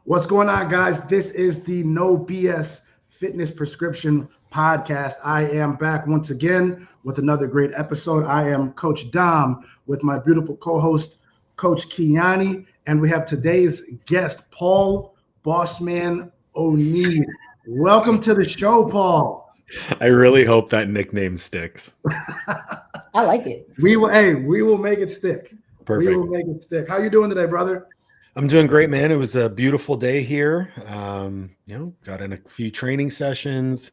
What's going on, guys? This is the No BS Fitness Prescription Podcast. I am back once again with another great episode. I am Coach Dom with my beautiful co-host, Coach Kiani, and we have today's guest, Paul Bossman O'Neill. Welcome to the show, Paul. I really hope that nickname sticks. I like it. We will make it stick. Perfect. We will make it stick. How you doing today, brother? I'm doing great, man. It was a beautiful day here. Got in a few training sessions,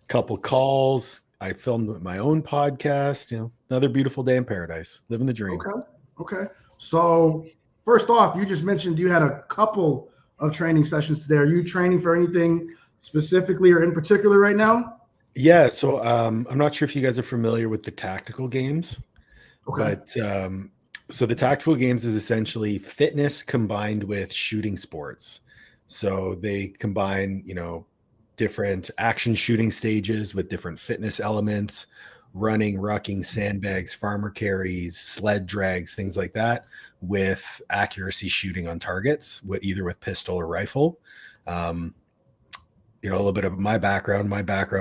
a couple calls. I filmed my own podcast. Another beautiful day in paradise. Living the dream. Okay. So first off, you just mentioned you had a couple of training sessions today. Are you training for anything specifically or in particular right now? Yeah. So I'm not sure if you guys are familiar with the tactical games, but so the tactical games is essentially fitness combined with shooting sports. So they combine, different action shooting stages with different fitness elements, running, rucking, sandbags, farmer carries, sled drags, things like that, with accuracy shooting on targets, either with pistol or rifle. A little bit of my background.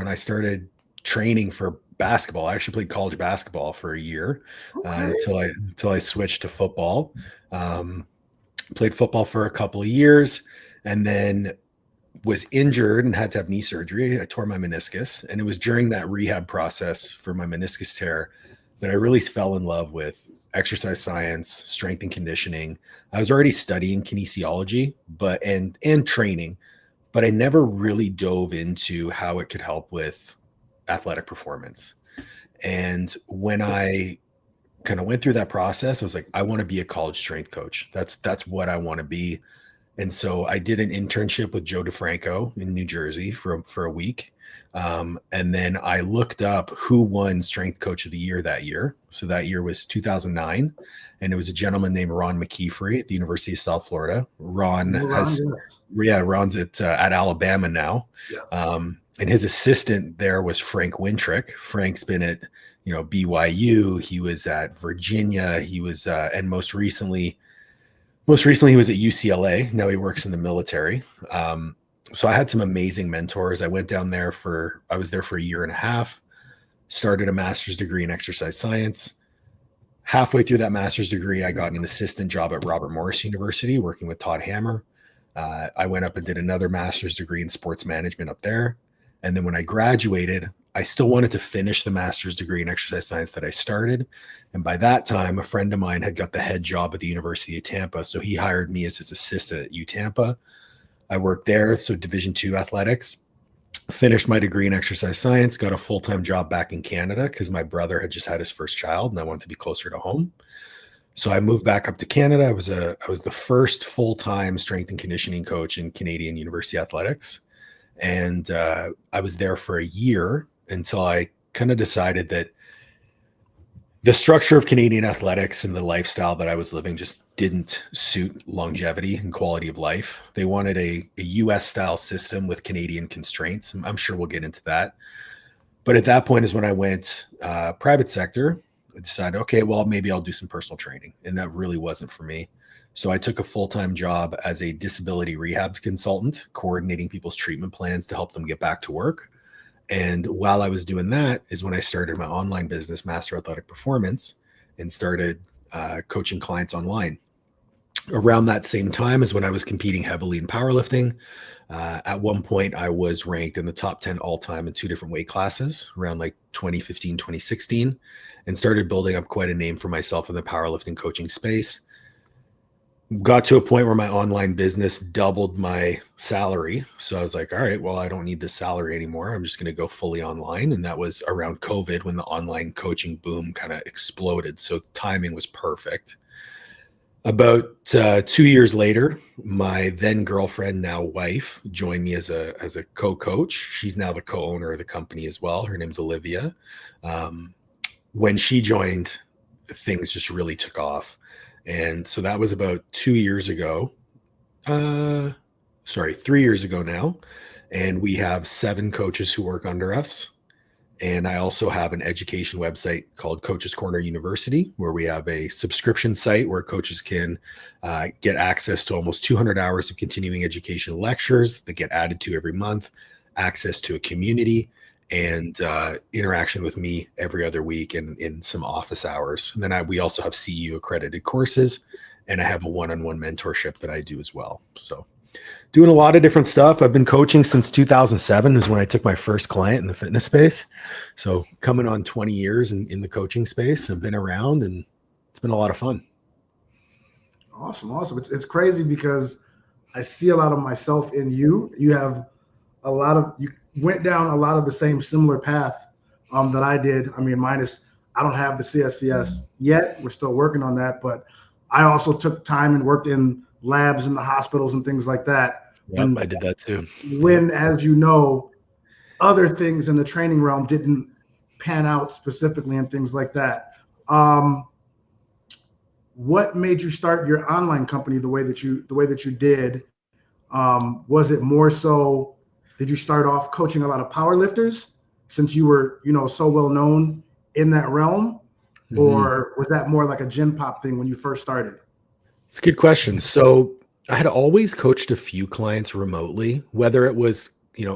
I started training for basketball. I actually played college basketball for a year until I switched to football. Played football for a couple of years and then was injured and had to have knee surgery. I tore my meniscus, and it was during that rehab process for my meniscus tear that I really fell in love with exercise science, strength and conditioning. I was already studying kinesiology, and training, but I never really dove into how it could help with athletic performance. And when I kind of went through that process, I was like, I want to be a college strength coach. That's what I want to be. And so I did an internship with Joe DeFranco in New Jersey for a week. And then I looked up who won Strength Coach of the Year that year. So that year was 2009. And it was a gentleman named Ron McKeefery at the University of South Florida. Ron's at Alabama now. Yeah. And his assistant there was Frank Wintrick. Frank's been at, BYU. He was at Virginia. He was, and most recently he was at UCLA. Now he works in the military. So I had some amazing mentors. I was there for a year and a half, started a master's degree in exercise science. Halfway through that master's degree, I got an assistant job at Robert Morris University working with Todd Hammer. I went up and did another master's degree in sports management up there. And then when I graduated, I still wanted to finish the master's degree in exercise science that I started. And by that time, a friend of mine had got the head job at the University of Tampa. So he hired me as his assistant at UTampa. I worked there, so Division II athletics, finished my degree in exercise science, got a full-time job back in Canada because my brother had just had his first child and I wanted to be closer to home. So I moved back up to Canada. I was the first full-time strength and conditioning coach in Canadian university athletics. And I was there for a year until I kind of decided that the structure of Canadian athletics and the lifestyle that I was living just didn't suit longevity and quality of life. They wanted a US style system with Canadian constraints. I'm sure we'll get into that. But at that point is when I went private sector. I decided, okay, well, maybe I'll do some personal training. And that really wasn't for me. So I took a full-time job as a disability rehab consultant, coordinating people's treatment plans to help them get back to work. And while I was doing that is when I started my online business, Master Athletic Performance, and started coaching clients online. Around that same time is when I was competing heavily in powerlifting. At one point, I was ranked in the top 10 all-time in 2 different weight classes around like 2015, 2016, and started building up quite a name for myself in the powerlifting coaching space. Got to a point where my online business doubled my salary. So I was like, all right, well, I don't need this salary anymore. I'm just going to go fully online. And that was around COVID when the online coaching boom kind of exploded. So timing was perfect. About 2 years later, my then girlfriend, now wife, joined me as a co-coach. She's now the co-owner of the company as well. Her name's Olivia. When she joined, things just really took off. And so that was about 2 years ago. 3 years ago now. And we have 7 coaches who work under us. And I also have an education website called Coaches Corner University, where we have a subscription site where coaches can get access to almost 200 hours of continuing education lectures that get added to every month, access to a community, and interaction with me every other week and in some office hours. And then we also have CU accredited courses, and I have a one-on-one mentorship that I do as well. So doing a lot of different stuff. I've been coaching since 2007 is when I took my first client in the fitness space. So coming on 20 years in the coaching space. I've been around and it's been a lot of fun. Awesome. It's crazy because I see a lot of myself in you. You went down a lot of the same similar path that I did. I mean, I don't have the CSCS yet. We're still working on that, but I also took time and worked in labs in the hospitals and things like that. Yep, I did that too. When, as you know, other things in the training realm didn't pan out specifically and things like that. What made you start your online company the way that you did? Was it more so, did you start off coaching a lot of power lifters since you were, so well known in that realm? Mm-hmm. Or was that more like a gym pop thing when you first started? It's a good question. So I had always coached a few clients remotely, whether it was,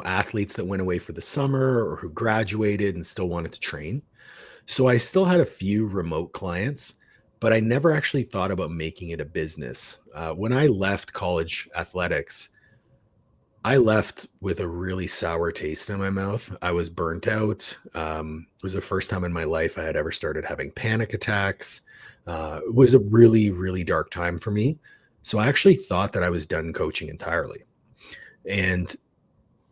athletes that went away for the summer or who graduated and still wanted to train. So I still had a few remote clients, but I never actually thought about making it a business. When I left college athletics, I left with a really sour taste in my mouth. I was burnt out. It was the first time in my life I had ever started having panic attacks. It was a really, really dark time for me. So I actually thought that I was done coaching entirely. And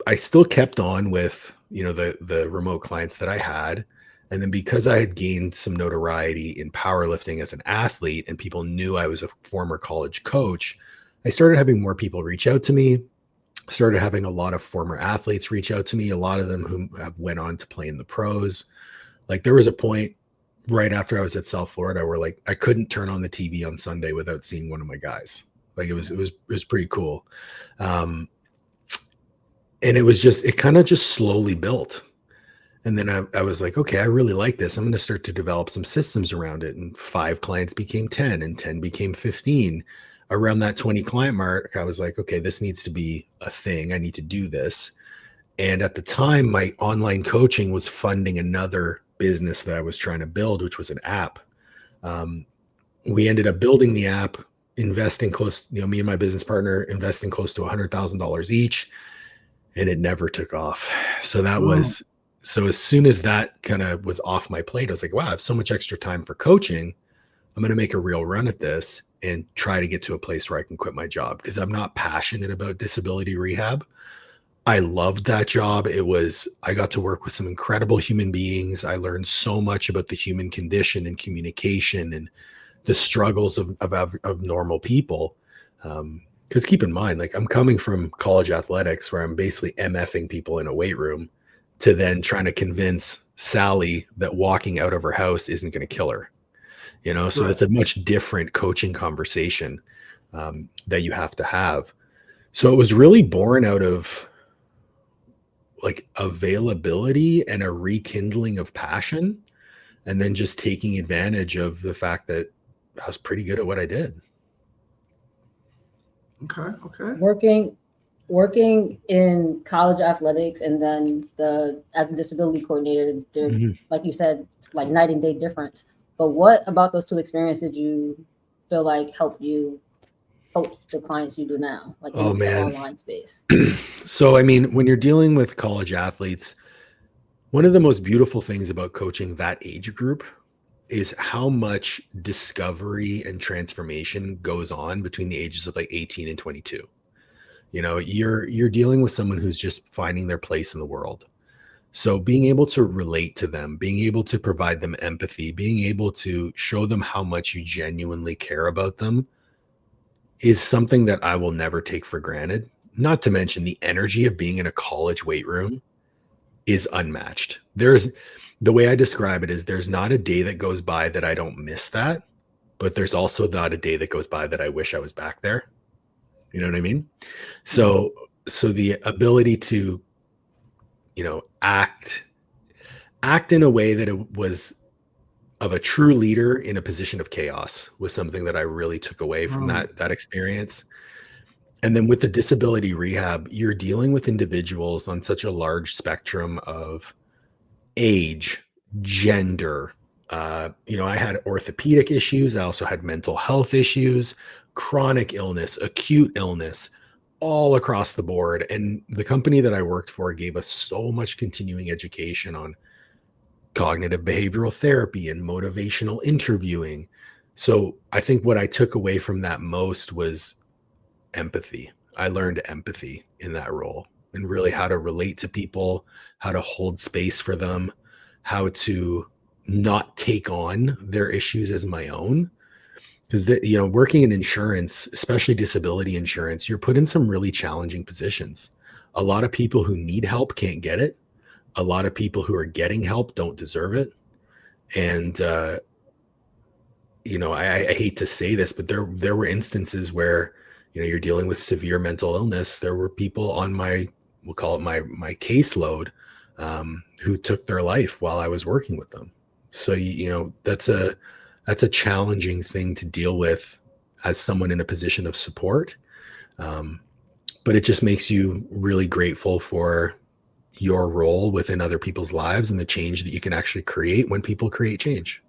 I still kept on with, the remote clients that I had. And then because I had gained some notoriety in powerlifting as an athlete and people knew I was a former college coach, I started having more people reach out to me, started having a lot of former athletes reach out to me, a lot of them who have went on to play in the pros. Like there was a point right after I was at South Florida where like I couldn't turn on the TV on Sunday without seeing one of my guys. Like it was pretty cool. And it kind of just slowly built. And then I was like, okay, I really like this. I'm going to start to develop some systems around it. And 5 clients became 10 and 10 became 15. Around that 20 client mark, I was like, okay, this needs to be a thing. I need to do this. And at the time, my online coaching was funding another business that I was trying to build, which was an app. We ended up building the app, investing close, me and my business partner investing close to $100,000 each, and it never took off. So that was, so as soon as that kind of was off my plate, I was like, wow, I have so much extra time for coaching. I'm going to make a real run at this and try to get to a place where I can quit my job because I'm not passionate about disability rehab. I loved that job. I got to work with some incredible human beings. I learned so much about the human condition and communication and the struggles of normal people. Because keep in mind, like I'm coming from college athletics where I'm basically MFing people in a weight room to then trying to convince Sally that walking out of her house isn't going to kill her. So That's a much different coaching conversation that you have to have. So it was really born out of like availability and a rekindling of passion, and then just taking advantage of the fact that I was pretty good at what I did. Okay. Working in college athletics and then as a disability coordinator, like you said, like night and day difference. But what about those two experiences did you feel like helped you coach the clients you do now, like in the online space? So, I mean, when you're dealing with college athletes, one of the most beautiful things about coaching that age group is how much discovery and transformation goes on between the ages of like 18 and 22. You're dealing with someone who's just finding their place in the world. So being able to relate to them, being able to provide them empathy, being able to show them how much you genuinely care about them is something that I will never take for granted. Not to mention the energy of being in a college weight room is unmatched. The way I describe it is there's not a day that goes by that I don't miss that, but there's also not a day that goes by that I wish I was back there. You know what I mean? So the ability to, act act in a way that it was of a true leader in a position of chaos was something that I really took away from that experience. And then with the disability rehab, you're dealing with individuals on such a large spectrum of age, gender. I had orthopedic issues. I also had mental health issues, chronic illness, acute illness, all across the board. And the company that I worked for gave us so much continuing education on cognitive behavioral therapy and motivational interviewing. So I think what I took away from that most was empathy. I learned empathy in that role and really how to relate to people, how to hold space for them, how to not take on their issues as my own. Because working in insurance, especially disability insurance, you're put in some really challenging positions. A lot of people who need help can't get it. A lot of people who are getting help don't deserve it. And I hate to say this, but there were instances where you're dealing with severe mental illness. There were people on we'll call it my caseload, who took their life while I was working with them. So that's a challenging thing to deal with as someone in a position of support. But it just makes you really grateful for your role within other people's lives and the change that you can actually create when people create change.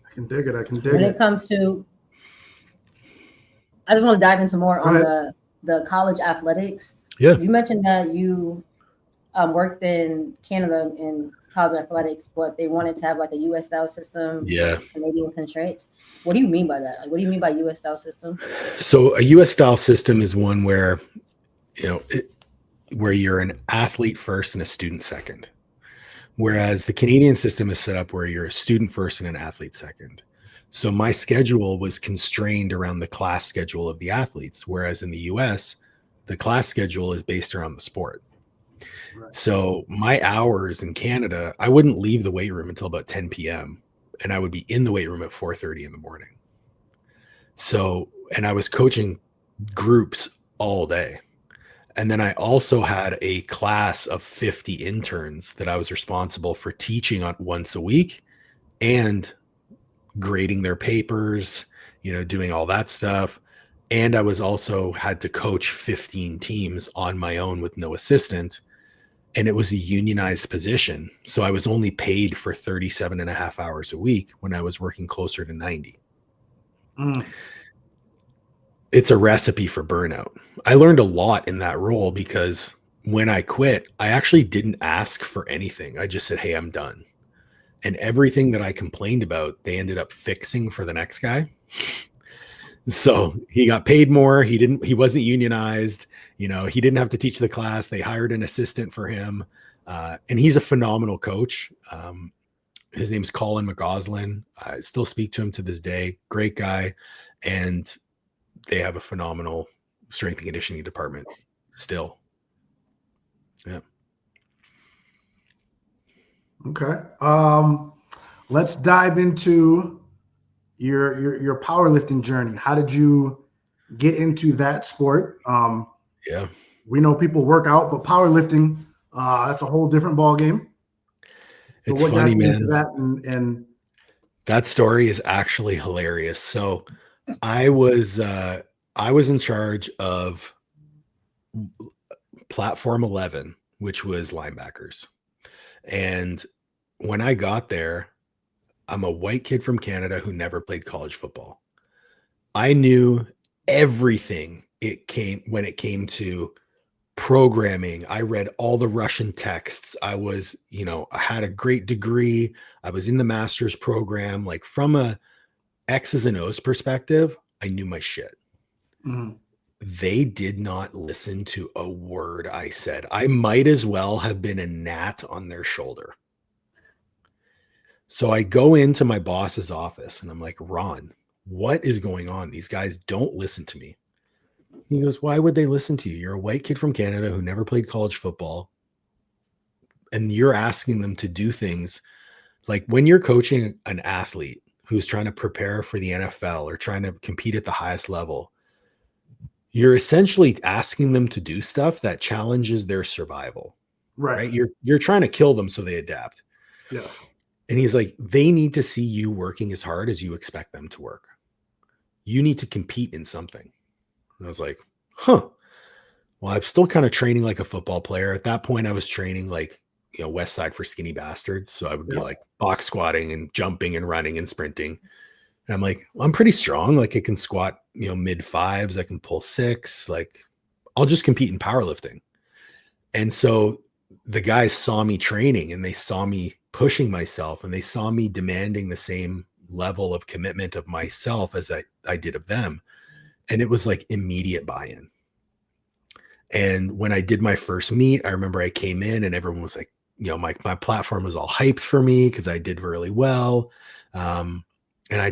I can dig it. When it comes to, I just want to dive into more on the college athletics. Yeah. You mentioned that you worked in Canada in college athletics, but they wanted to have like a U.S. style system. Yeah. Canadian constraints. What do you mean by that? Like, what do you mean by U.S. style system? So a U.S. style system is one where, where you're an athlete first and a student second. Whereas the Canadian system is set up where you're a student first and an athlete second. So my schedule was constrained around the class schedule of the athletes, whereas in the US, the class schedule is based around the sport. Right. So my hours in Canada, I wouldn't leave the weight room until about 10 p.m. and I would be in the weight room at 4:30 in the morning. So, and I was coaching groups all day. And then I also had a class of 50 interns that I was responsible for teaching on once a week and grading their papers, doing all that stuff. And I was also had to coach 15 teams on my own with no assistant. And it was a unionized position. So I was only paid for 37 and a half hours a week when I was working closer to 90. It's a recipe for burnout. I learned a lot in that role because when I quit, I actually didn't ask for anything. I just said, hey, I'm done. And everything that I complained about, they ended up fixing for the next guy. So he got paid more. He wasn't unionized. He didn't have to teach the class. They hired an assistant for him. And he's a phenomenal coach. His name's Colin McGoslin. I still speak to him to this day. Great guy. And they have a phenomenal strength and conditioning department still. Yeah. Okay. Let's dive into your powerlifting journey. How did you get into that sport? Yeah. We know people work out, but powerlifting, that's a whole different ball game. So it's funny, man. And that story is actually hilarious. So I was in charge of platform 11, which was linebackers. And when I got there, I'm a white kid from Canada who never played college football. I knew everything when it came to programming. I read all the Russian texts. I was, I had a great degree. I was in the master's program. Like from a X's and O's perspective, I knew my shit. Mm-hmm. They did not listen to a word I said. I might as well have been a gnat on their shoulder. So I go into my boss's office and I'm like, Ron, what is going on? These guys don't listen to me. He goes, why would they listen to you? You're a white kid from Canada who never played college football. And you're asking them to do things like when you're coaching an athlete who's trying to prepare for the NFL or trying to compete at the highest level, you're essentially asking them to do stuff that challenges their survival. Right. You're trying to kill them so they adapt. Yes. And he's like, they need to see you working as hard as you expect them to work. You need to compete in something. And I was like, huh. Well, I'm still kind of training like a football player. At that point, I was training like, West Side for skinny bastards. So I would be like box squatting and jumping and running and sprinting. And I'm like, well, I'm pretty strong. Like I can squat, mid fives. I can pull 6. Like I'll just compete in powerlifting. And so the guys saw me training and they saw me pushing myself and they saw me demanding the same level of commitment of myself as I did of them. And it was like immediate buy-in. And when I did my first meet, I remember I came in and everyone was like, my platform was all hyped for me because I did really well. And I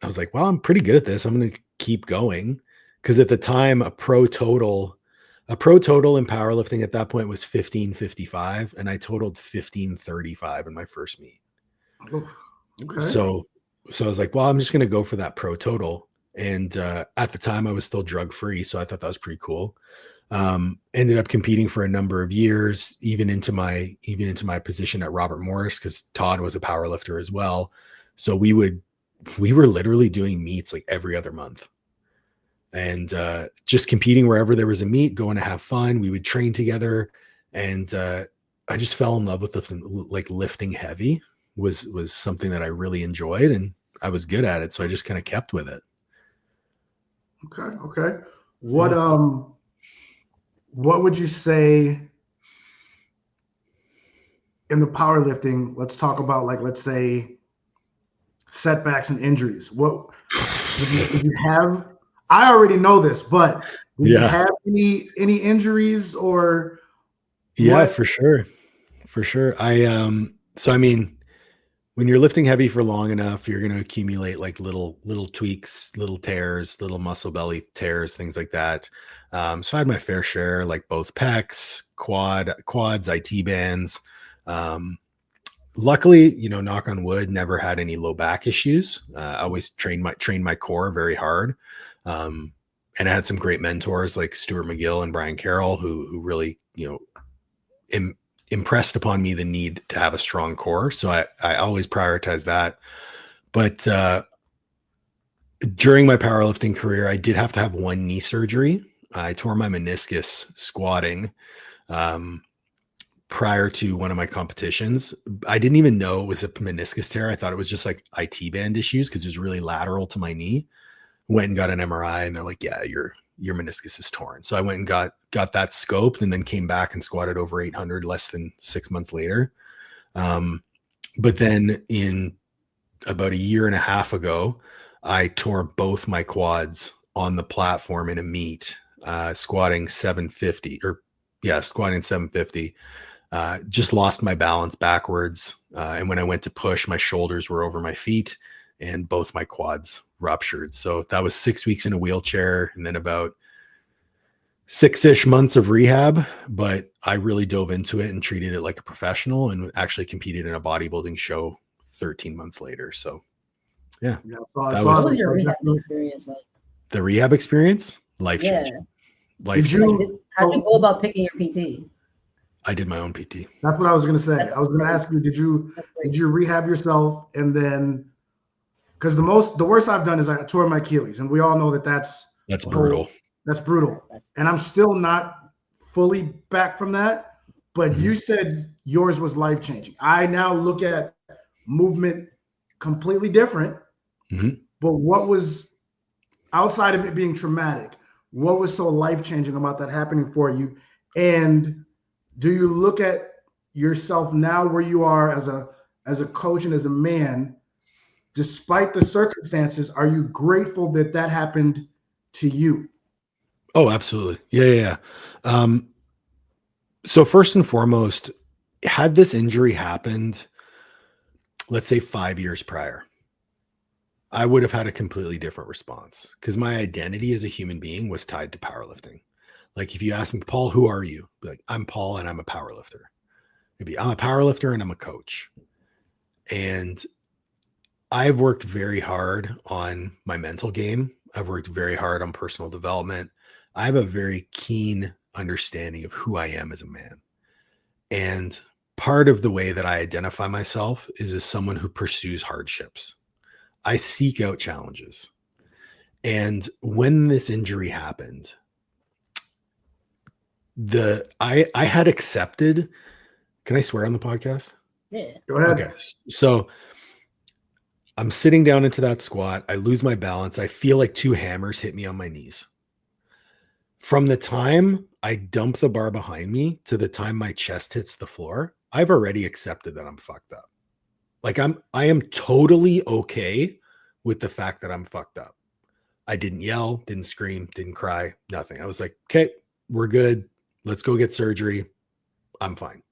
was like, well, I'm pretty good at this. I'm going to keep going. Because at the time, a pro total in powerlifting at that point was 1555, and I totaled 1535 in my first meet. Oh, okay. So I was like, well, I'm just going to go for that pro total. And at the time I was still drug free. So I thought that was pretty cool. Ended up competing for a number of years, even into my position at Robert Morris, because Todd was a power lifter as well. So we were literally doing meets like every other month and just competing wherever there was a meet, going to have fun. We would train together. And I just fell in love with like lifting heavy was something that I really enjoyed and I was good at it. So I just kind of kept with it. Okay. What would you say in the powerlifting? Let's talk about let's say setbacks and injuries. What did you have? I already know this, but did you have any injuries or? Yeah, what? For sure. When you're lifting heavy for long enough, you're going to accumulate like little tweaks, little tears, little muscle belly tears, things like that. So I had my fair share, like both pecs, quads, IT bands. Luckily, knock on wood, never had any low back issues. I always trained my core very hard. And I had some great mentors like Stuart McGill and Brian Carroll, who really, impressed upon me the need to have a strong core. So I always prioritize that. But during my powerlifting career, I did have to have one knee surgery. I tore my meniscus squatting prior to one of my competitions. I didn't even know it was a meniscus tear. I thought it was just like IT band issues because it was really lateral to my knee. Went and got an MRI and they're like, yeah, your meniscus is torn. So I went and got that scoped and then came back and squatted over 800 less than 6 months later. But then in about a year and a half ago, I tore both my quads on the platform in a meet, squatting 750. Just lost my balance backwards. And when I went to push, my shoulders were over my feet and both my quads ruptured. So that was 6 weeks in a wheelchair and then about 6-ish months of rehab, but I really dove into it and treated it like a professional and actually competed in a bodybuilding show 13 months later. So yeah. What was your rehab experience like? The rehab experience? Life-changing. How did you go about picking your PT? I did my own PT. That's what I was going to say. I was going to ask you, did you rehab yourself? And then, because the worst I've done is I tore my Achilles, and we all know that's brutal. That's brutal. And I'm still not fully back from that, but you said yours was life-changing. I now look at movement completely different, but what was, outside of it being traumatic, what was so life-changing about that happening for you? And do you look at yourself now where you are as a coach and as a man, despite the circumstances, are you grateful that happened to you? Oh, absolutely. Yeah. So first and foremost, had this injury happened, let's say 5 years prior, I would have had a completely different response because my identity as a human being was tied to powerlifting. Like if you ask me, Paul, who are you? Be like, I'm Paul and I'm a powerlifter. Maybe I'm a powerlifter and I'm a coach. And I've worked very hard on my mental game. I've worked very hard on personal development. I have a very keen understanding of who I am as a man. And part of the way that I identify myself is as someone who pursues hardships. I seek out challenges. And when this injury happened, I had accepted. Can I swear on the podcast? Yeah. Go ahead. Okay. So I'm sitting down into that squat. I lose my balance. I feel like 2 hammers hit me on my knees. From the time I dump the bar behind me to the time my chest hits the floor, I've already accepted that I'm fucked up. Like I am totally okay with the fact that I'm fucked up. I didn't yell, didn't scream, didn't cry, nothing. I was like, okay, we're good. Let's go get surgery. I'm fine.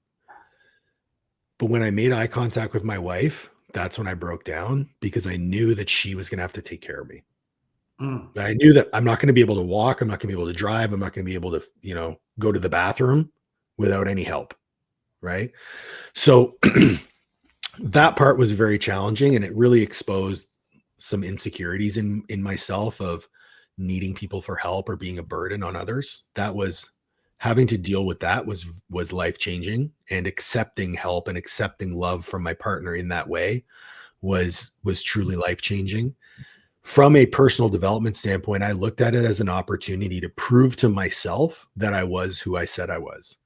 But when I made eye contact with my wife, that's when I broke down because I knew that she was going to have to take care of me. I knew that I'm not going to be able to walk. I'm not going to be able to drive. I'm not going to be able to, go to the bathroom without any help. Right. So that part was very challenging, and it really exposed some insecurities in myself of needing people for help or being a burden on others. That was having to deal with that was life-changing, and accepting help and accepting love from my partner in that way was truly life-changing. From a personal development standpoint, I looked at it as an opportunity to prove to myself that I was who I said I was.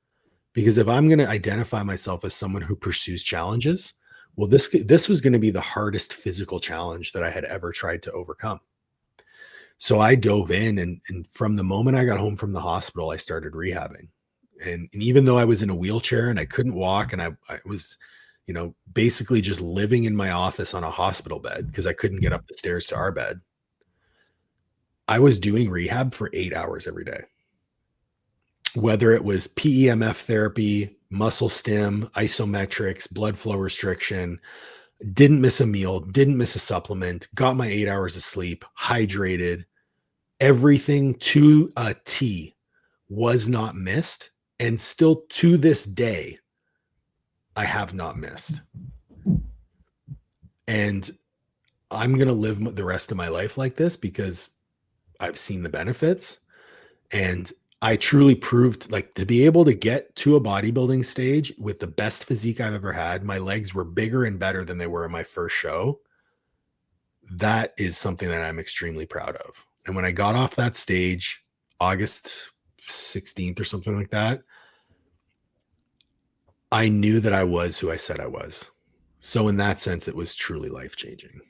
Because if I'm going to identify myself as someone who pursues challenges, well, this was going to be the hardest physical challenge that I had ever tried to overcome. So I dove in, and from the moment I got home from the hospital, I started rehabbing. And even though I was in a wheelchair and I couldn't walk, and I was, basically just living in my office on a hospital bed because I couldn't get up the stairs to our bed, I was doing rehab for 8 hours every day. Whether it was PEMF therapy, muscle stim, isometrics, blood flow restriction, didn't miss a meal, didn't miss a supplement, got my 8 hours of sleep, hydrated, everything to a T was not missed. And still to this day, I have not missed. And I'm going to live the rest of my life like this because I've seen the benefits. And I truly proved, like, to be able to get to a bodybuilding stage with the best physique I've ever had. My legs were bigger and better than they were in my first show. That is something that I'm extremely proud of. And when I got off that stage, August 16th or something like that, I knew that I was who I said I was. So in that sense, it was truly life-changing.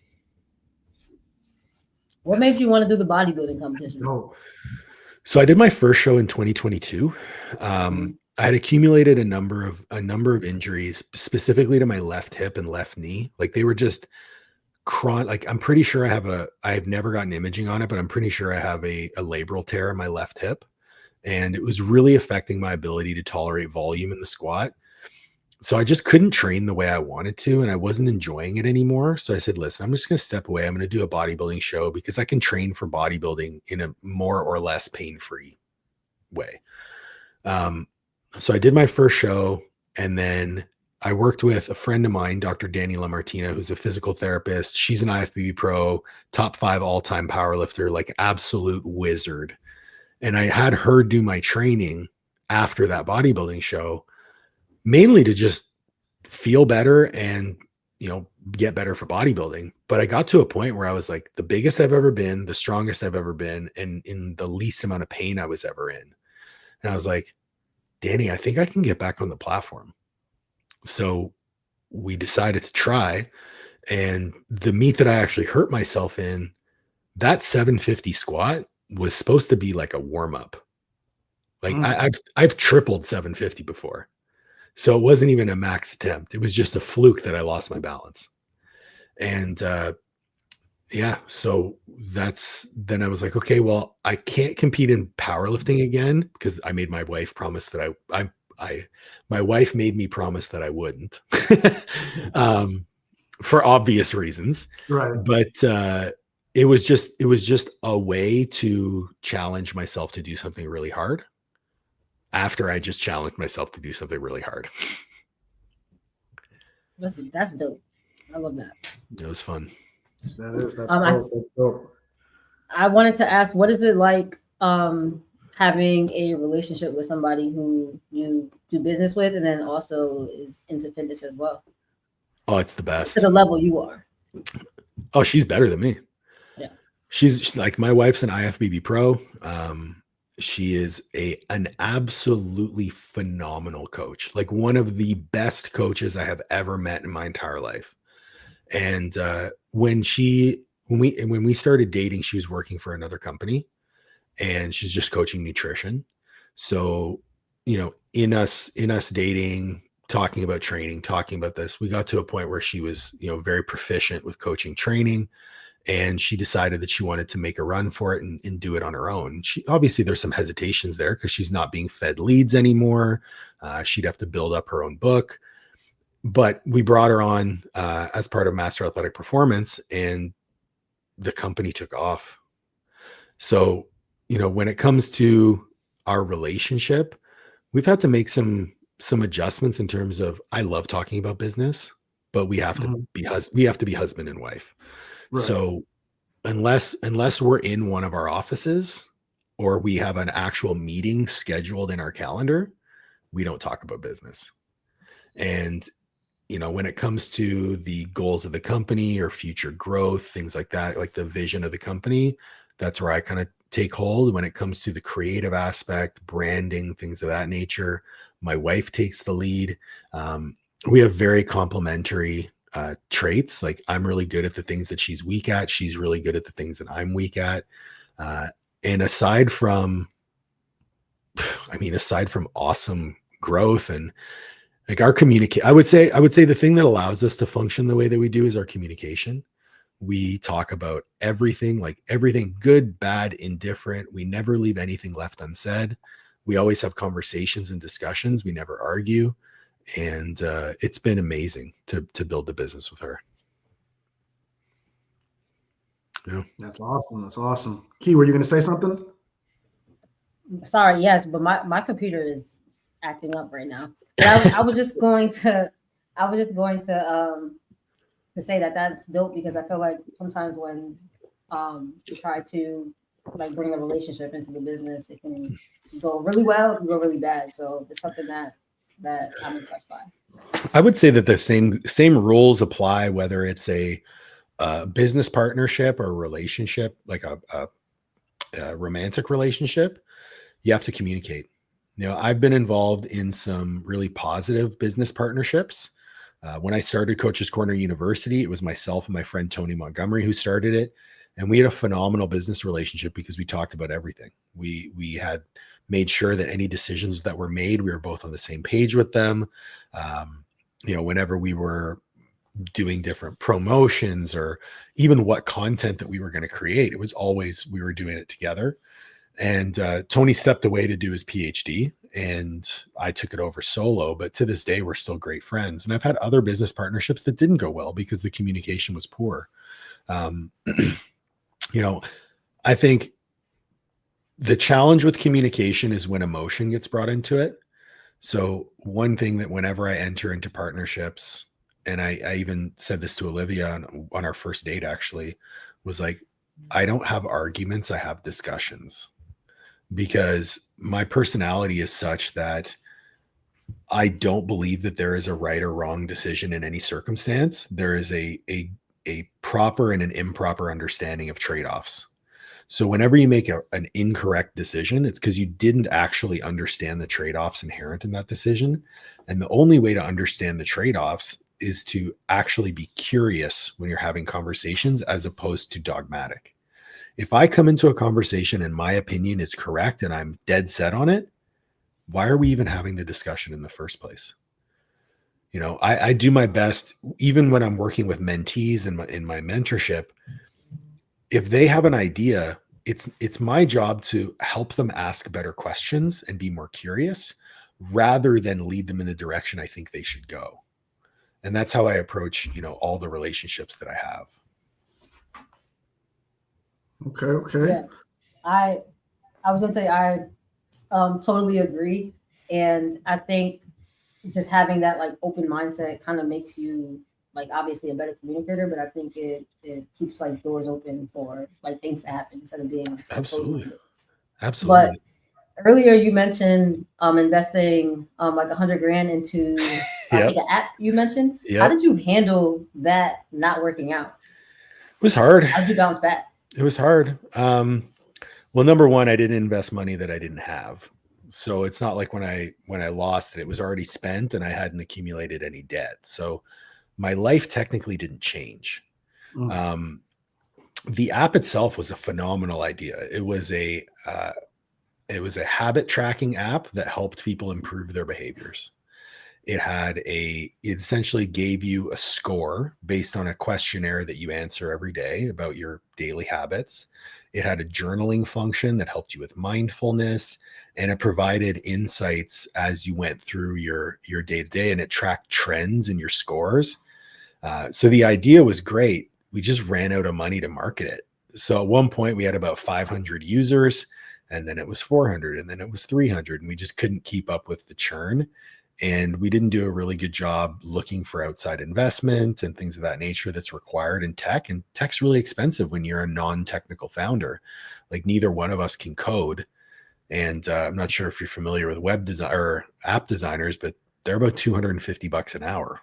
What made you want to do the bodybuilding competition? Oh. So I did my first show in 2022. I had accumulated a number of injuries, specifically to my left hip and left knee. Like, they were just chronic. Like, I'm pretty sure I have never gotten imaging on it, but I'm pretty sure I have a labral tear in my left hip. And it was really affecting my ability to tolerate volume in the squat. So I just couldn't train the way I wanted to, and I wasn't enjoying it anymore. So I said, listen, I'm just going to step away. I'm going to do a bodybuilding show because I can train for bodybuilding in a more or less pain-free way. So I did my first show, and then I worked with a friend of mine, Dr. Danny Lamartina, who's a physical therapist. She's an IFBB pro, top 5 all-time powerlifter, like absolute wizard. And I had her do my training after that bodybuilding show, mainly to just feel better and, get better for bodybuilding. But I got to a point where I was like the biggest I've ever been, the strongest I've ever been, and in the least amount of pain I was ever in. And I was like, Danny, I think I can get back on the platform. So we decided to try. And the meet that I actually hurt myself in, that 750 squat was supposed to be like a warm-up. Like I've tripled 750 before. So it wasn't even a max attempt. It was just a fluke that I lost my balance. And so then I was like, okay, well, I can't compete in powerlifting again because I made my wife promise that my wife made me promise that I wouldn't, for obvious reasons. Right. But it was just a way to challenge myself to do something really hard after I just challenged myself to do something really hard. That's dope. I love that. It was fun. That's dope. I wanted to ask, what is it like having a relationship with somebody who you do business with, and then also is into fitness as well. Oh, it's the best. To the level you are. Oh, she's better than me. Yeah. She's like, my wife's an IFBB pro. She is an absolutely phenomenal coach, like one of the best coaches I have ever met in my entire life. And when we started dating, she was working for another company, and she's just coaching nutrition. So, in us dating, talking about training, talking about this, we got to a point where she was, very proficient with coaching training. And she decided that she wanted to make a run for it and do it on her own. She obviously, there's some hesitations there because she's not being fed leads anymore. She'd have to build up her own book, but we brought her on as part of Master Athletic Performance, and the company took off. So, when it comes to our relationship, we've had to make some adjustments in terms of, I love talking about business, but we have to be husband and wife. Right. So unless we're in one of our offices or we have an actual meeting scheduled in our calendar, we don't talk about business. And, when it comes to the goals of the company or future growth, things like that, like the vision of the company, that's where I kind of take hold. When it comes to the creative aspect, branding, things of that nature, my wife takes the lead. We have very complementary traits. Like, I'm really good at the things that she's weak at. She's really good at the things that I'm weak at. And aside from awesome growth and like our communicate, I would say the thing that allows us to function the way that we do is our communication. We talk about everything, like everything good, bad, indifferent. We never leave anything left unsaid. We always have conversations and discussions. We never argue. And it's been amazing to build the business with her. Yeah. That's awesome. That's awesome. Key, were you going to say something? Sorry, yes, but my computer is acting up right now. But I was just going to say that that's dope, because I feel like sometimes when you try to like bring a relationship into the business, it can go really well, it can go really bad. So it's something that I'm impressed by. I would say that the same rules apply whether it's a business partnership or a relationship, like a romantic relationship. You have to communicate. I've been involved in some really positive business partnerships. When I started Coach's Corner University, it was myself and my friend Tony Montgomery who started it. And we had a phenomenal business relationship because we talked about everything. We had made sure that any decisions that were made, we were both on the same page with them. Whenever we were doing different promotions or even what content that we were going to create, it was always, we were doing it together. And Tony stepped away to do his PhD, and I took it over solo. But to this day, we're still great friends. And I've had other business partnerships that didn't go well because the communication was poor. I think the challenge with communication is when emotion gets brought into it. So one thing that whenever I enter into partnerships, and I even said this to Olivia on our first date, actually, was like, I don't have arguments, I have discussions. Because my personality is such that I don't believe that there is a right or wrong decision in any circumstance. There is a proper and an improper understanding of trade-offs. So whenever you make an incorrect decision, it's because you didn't actually understand the trade-offs inherent in that decision. And the only way to understand the trade-offs is to actually be curious when you're having conversations as opposed to dogmatic. If I come into a conversation and my opinion is correct and I'm dead set on it, why are we even having the discussion in the first place? I do my best, even when I'm working with mentees in my mentorship. If they have an idea, it's my job to help them ask better questions and be more curious rather than lead them in the direction I think they should go. And that's how I approach, all the relationships that I have. Okay. Yeah, I was gonna say I totally agree, and I think just having that like open mindset kind of makes you like obviously a better communicator, but I think it keeps like doors open for like things to happen instead of being like so Absolutely. closed-minded. Absolutely. Earlier, you mentioned investing like 100 grand into I think an app you mentioned. How did you handle that not working out? It was hard. How did you bounce back? It was hard. Well, number one, I didn't invest money that I didn't have. So it's not like when I lost it, it was already spent and I hadn't accumulated any debt. So my life technically didn't change. The app itself was a phenomenal idea. It was a habit tracking app that helped people improve their behaviors. It essentially gave you a score based on a questionnaire that you answer every day about your daily habits. It had a journaling function that helped you with mindfulness, and it provided insights as you went through your day-to-day, and it tracked trends in your scores. So the idea was great. We just ran out of money to market it. So at one point we had about 500 users, and then it was 400, and then it was 300, and we just couldn't keep up with the churn. And we didn't do a really good job looking for outside investment and things of that nature that's required in tech. And tech's really expensive when you're a non-technical founder. Like neither one of us can code. And I'm not sure if you're familiar with web design or app designers, but they're about $250 an hour.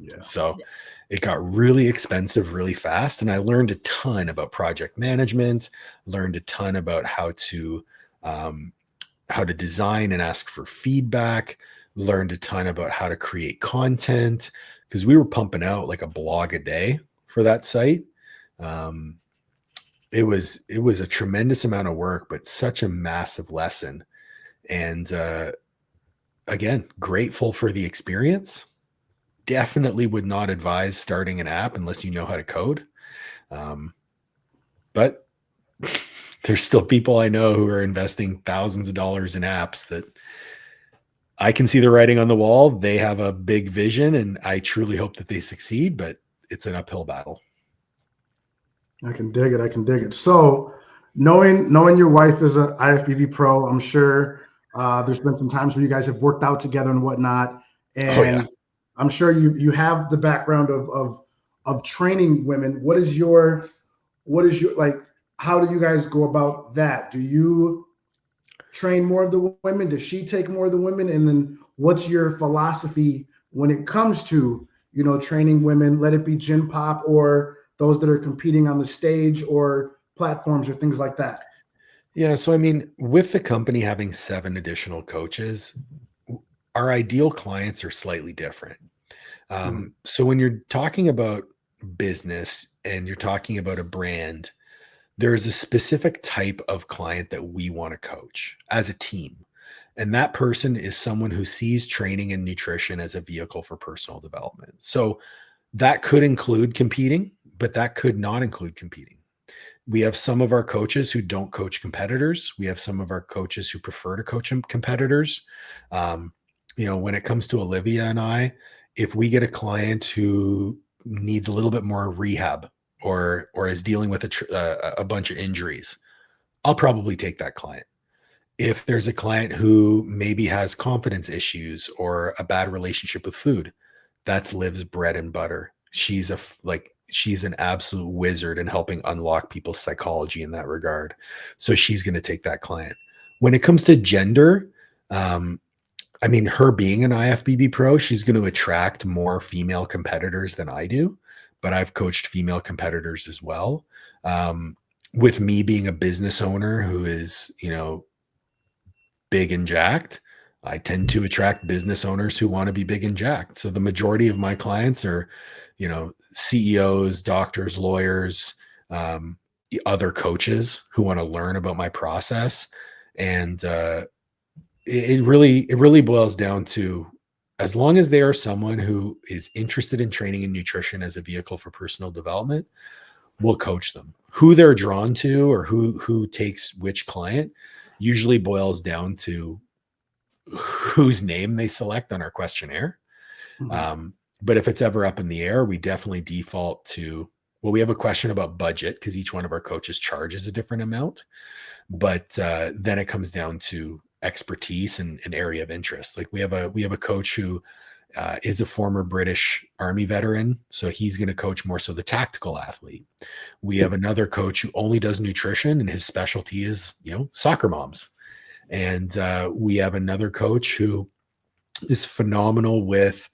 Yeah. So it got really expensive really fast. And I learned a ton about project management, learned a ton about how to design and ask for feedback, learned a ton about how to create content, because we were pumping out like a blog a day for that site. It was a tremendous amount of work, but such a massive lesson. And again, grateful for the experience. Definitely would not advise starting an app unless you know how to code. But there's still people I know who are investing thousands of dollars in apps that I can see the writing on the wall. They have a big vision, and I truly hope that they succeed, but it's an uphill battle. I can dig it. So knowing your wife is an IFBB pro, I'm sure there's been some times where you guys have worked out together and whatnot. And I'm sure you have the background of training women. What is your like, how do you guys go about that? Do you train more of the women? Does she take more of the women? And then what's your philosophy when it comes to, training women, let it be gym pop or those that are competing on the stage or platforms or things like that? Yeah. So, I mean, with the company having 7 additional coaches, our ideal clients are slightly different. So when you're talking about business and you're talking about a brand, there's a specific type of client that we want to coach as a team. And that person is someone who sees training and nutrition as a vehicle for personal development. So that could include competing, but that could not include competing. We have some of our coaches who don't coach competitors. We have some of our coaches who prefer to coach competitors. When it comes to Olivia and I, if we get a client who needs a little bit more rehab or is dealing with a bunch of injuries, I'll probably take that client. If there's a client who maybe has confidence issues or a bad relationship with food, that's Liv's bread and butter. She's an absolute wizard in helping unlock people's psychology in that regard. So she's going to take that client. When it comes to gender, her being an IFBB pro, she's going to attract more female competitors than I do, but I've coached female competitors as well. With me being a business owner who is, big and jacked, I tend to attract business owners who want to be big and jacked. So the majority of my clients are, CEOs, doctors, lawyers, other coaches who want to learn about my process. And it really boils down to, as long as they are someone who is interested in training and nutrition as a vehicle for personal development, we'll coach them. Who they're drawn to or who takes which client usually boils down to whose name they select on our questionnaire. But if it's ever up in the air, we definitely default to, we have a question about budget because each one of our coaches charges a different amount. But then it comes down to expertise and an area of interest. Like we have a coach who is a former British Army veteran. So he's going to coach more so the tactical athlete. We have another coach who only does nutrition and his specialty is, soccer moms. And we have another coach who is phenomenal with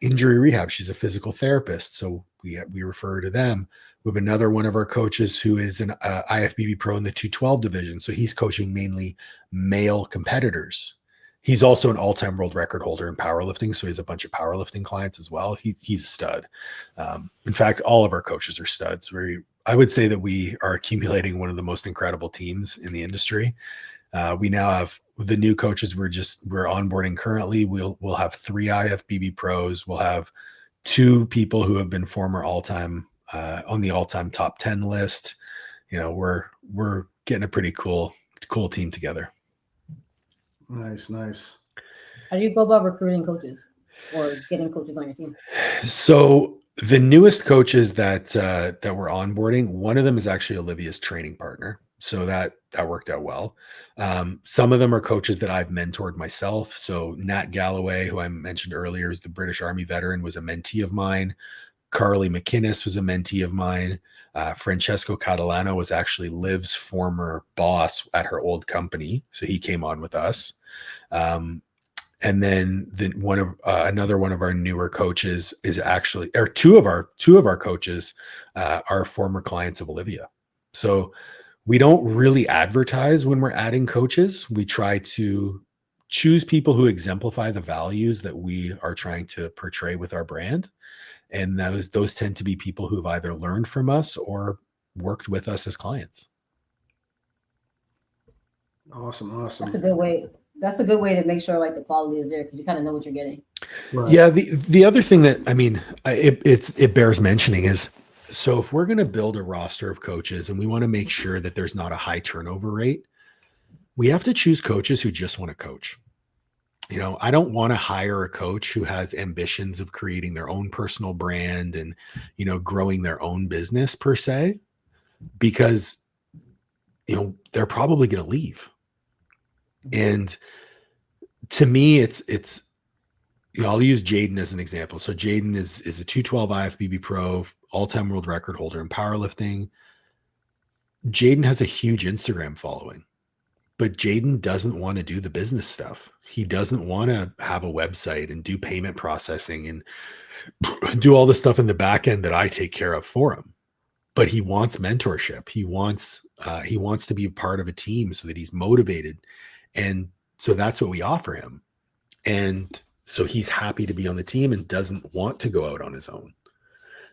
injury rehab. She's a physical therapist, so we refer to them. We have another one of our coaches who is an IFBB pro in the 212 division, so he's coaching mainly male competitors. He's also an all-time world record holder in powerlifting, so he has a bunch of powerlifting clients as well. He's a stud. In fact, all of our coaches are studs. I would say that we are accumulating one of the most incredible teams in the industry. We now have the new coaches we're onboarding currently. We'll have 3 IFBB pros. We'll have 2 people who have been former all-time on the all-time top 10 list. We're getting a pretty cool team together. Nice. How do you go about recruiting coaches or getting coaches on your team? So the newest coaches that we're onboarding, one of them is actually Olivia's training partner. So that worked out well. Some of them are coaches that I've mentored myself. So Nat Galloway, who I mentioned earlier, is the British Army veteran, was a mentee of mine. Carly McInnes was a mentee of mine. Francesco Catalano was actually Liv's former boss at her old company. So he came on with us. And then another one of our newer coaches is actually, or two of our coaches are former clients of Olivia. So we don't really advertise when we're adding coaches. We try to choose people who exemplify the values that we are trying to portray with our brand. And those tend to be people who've either learned from us or worked with us as clients. Awesome. That's a good way. That's a good way to make sure like the quality is there because you kind of know what you're getting. Right. Yeah. The other thing that, it bears mentioning is, so if we're going to build a roster of coaches and we want to make sure that there's not a high turnover rate, we have to choose coaches who just want to coach. I don't want to hire a coach who has ambitions of creating their own personal brand and, growing their own business per se, because, they're probably going to leave. And to me, it's, I'll use Jaden as an example. So Jaden is a 212 IFBB pro, all-time world record holder in powerlifting. Jaden has a huge Instagram following. But Jaden doesn't want to do the business stuff. He doesn't want to have a website and do payment processing and do all the stuff in the back end that I take care of for him. But he wants mentorship. He wants to be a part of a team so that he's motivated. And so that's what we offer him. And so he's happy to be on the team and doesn't want to go out on his own.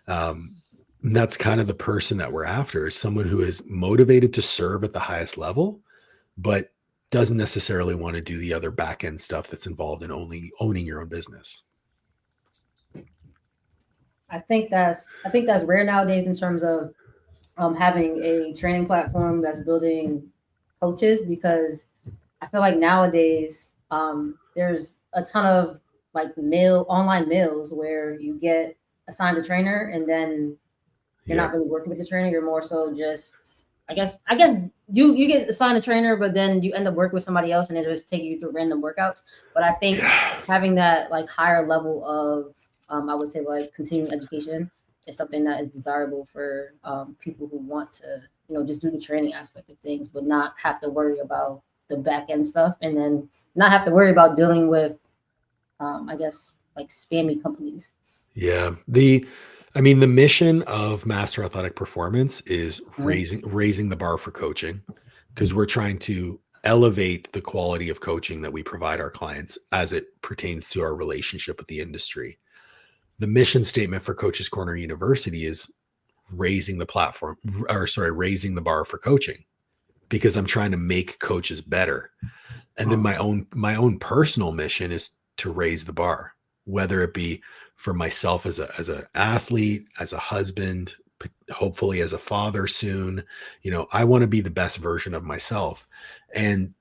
And that's kind of the person that we're after, is someone who is motivated to serve at the highest level, but doesn't necessarily want to do the other back end stuff that's involved in owning your own business. I think that's rare nowadays in terms of having a training platform that's building coaches, because I feel like nowadays there's a ton of like online meals where you get assigned a trainer and then you're not really working with the trainer. You're more so just, I guess you get assigned a trainer, but then you end up working with somebody else and they just take you through random workouts. But I think having that like higher level of, I would say like continuing education is something that is desirable for people who want to, just do the training aspect of things, but not have to worry about the back end stuff, and then not have to worry about dealing with, I guess, like spammy companies. Yeah. The mission of Master Athletic Performance is raising the bar for coaching, because we're trying to elevate the quality of coaching that we provide our clients as it pertains to our relationship with the industry. The mission statement for Coaches Corner University is raising the bar for coaching, because I'm trying to make coaches better. And then my own personal mission is to raise the bar, whether it be for myself as an athlete, as a husband, hopefully as a father soon. I want to be the best version of myself. And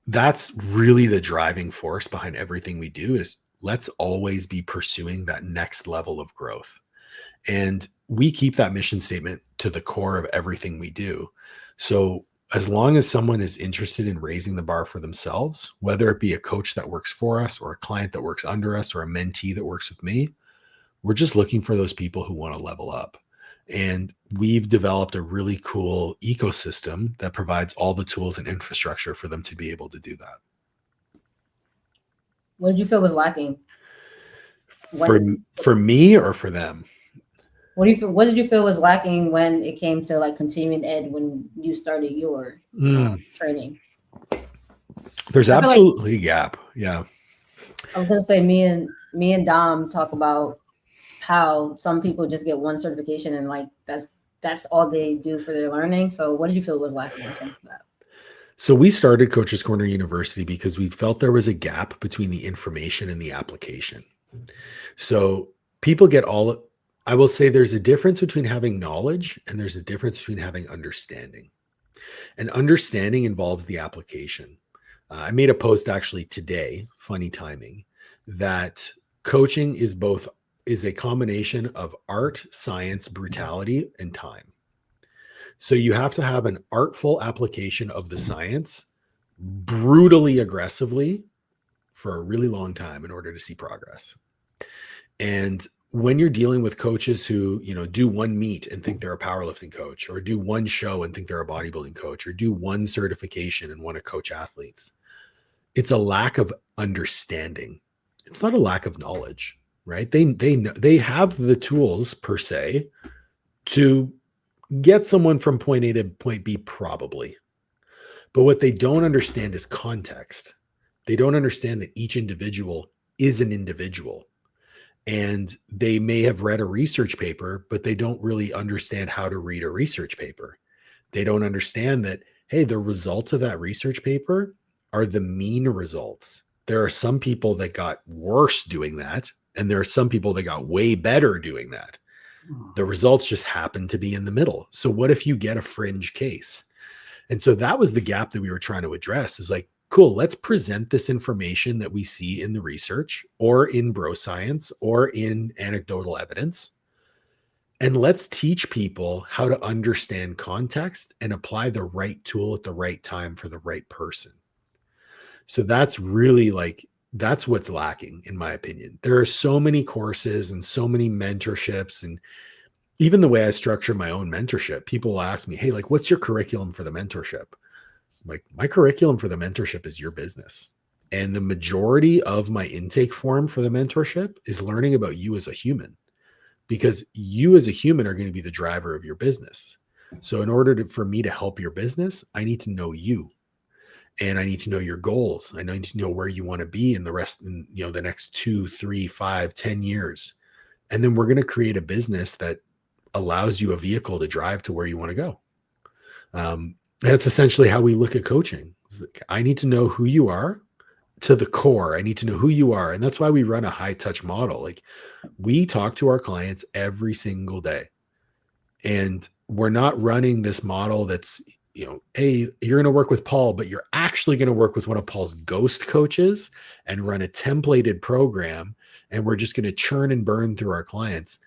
that's really the driving force behind everything we do, is let's always be pursuing that next level of growth. And we keep that mission statement to the core of everything we do. So as long as someone is interested in raising the bar for themselves, whether it be a coach that works for us or a client that works under us or a mentee that works with me, we're just looking for those people who want to level up. And we've developed a really cool ecosystem that provides all the tools and infrastructure for them to be able to do that. What did you feel was lacking? For me or for them? What did you feel was lacking when it came to like continuing ed when you started your training? There's absolutely a gap. Yeah. I was gonna say me and Dom talk about how some people just get one certification and like that's all they do for their learning. So what did you feel was lacking in terms of that? So we started Coach's Corner University because we felt there was a gap between the information and the application. So people get I will say there's a difference between having knowledge and there's a difference between having understanding. And understanding involves the application. I made a post actually today, funny timing, that coaching is a combination of art, science, brutality, and time. So you have to have an artful application of the science brutally aggressively for a really long time in order to see progress. And when you're dealing with coaches who, do one meet and think they're a powerlifting coach, or do one show and think they're a bodybuilding coach, or do one certification and want to coach athletes, it's a lack of understanding. It's not a lack of knowledge, right? They have the tools per se to get someone from point A to point B, probably. But what they don't understand is context. They don't understand that each individual is an individual. And they may have read a research paper, but they don't really understand how to read a research paper. They don't understand that, hey, the results of that research paper are the mean results. There are some people that got worse doing that, and there are some people that got way better doing that. The results just happen to be in the middle. So what if you get a fringe case? And so that was the gap that we were trying to address, is like, cool, let's present this information that we see in the research or in bro science or in anecdotal evidence. And let's teach people how to understand context and apply the right tool at the right time for the right person. So that's really that's what's lacking, in my opinion. There are so many courses and so many mentorships, and even the way I structure my own mentorship, people will ask me, hey, what's your curriculum for the mentorship? My curriculum for the mentorship is your business. And the majority of my intake form for the mentorship is learning about you as a human, because you as a human are going to be the driver of your business. So in order for me to help your business, I need to know you, and I need to know your goals. I need to know where you want to be in the next 2, 3, 5, 10 years. And then we're going to create a business that allows you a vehicle to drive to where you want to go. That's essentially how we look at coaching. I need to know who you are to the core. I need to know who you are. And that's why we run a high touch model. We talk to our clients every single day, and we're not running this model that's, hey, you're going to work with Paul, but you're actually going to work with one of Paul's ghost coaches and run a templated program. And we're just going to churn and burn through our clients.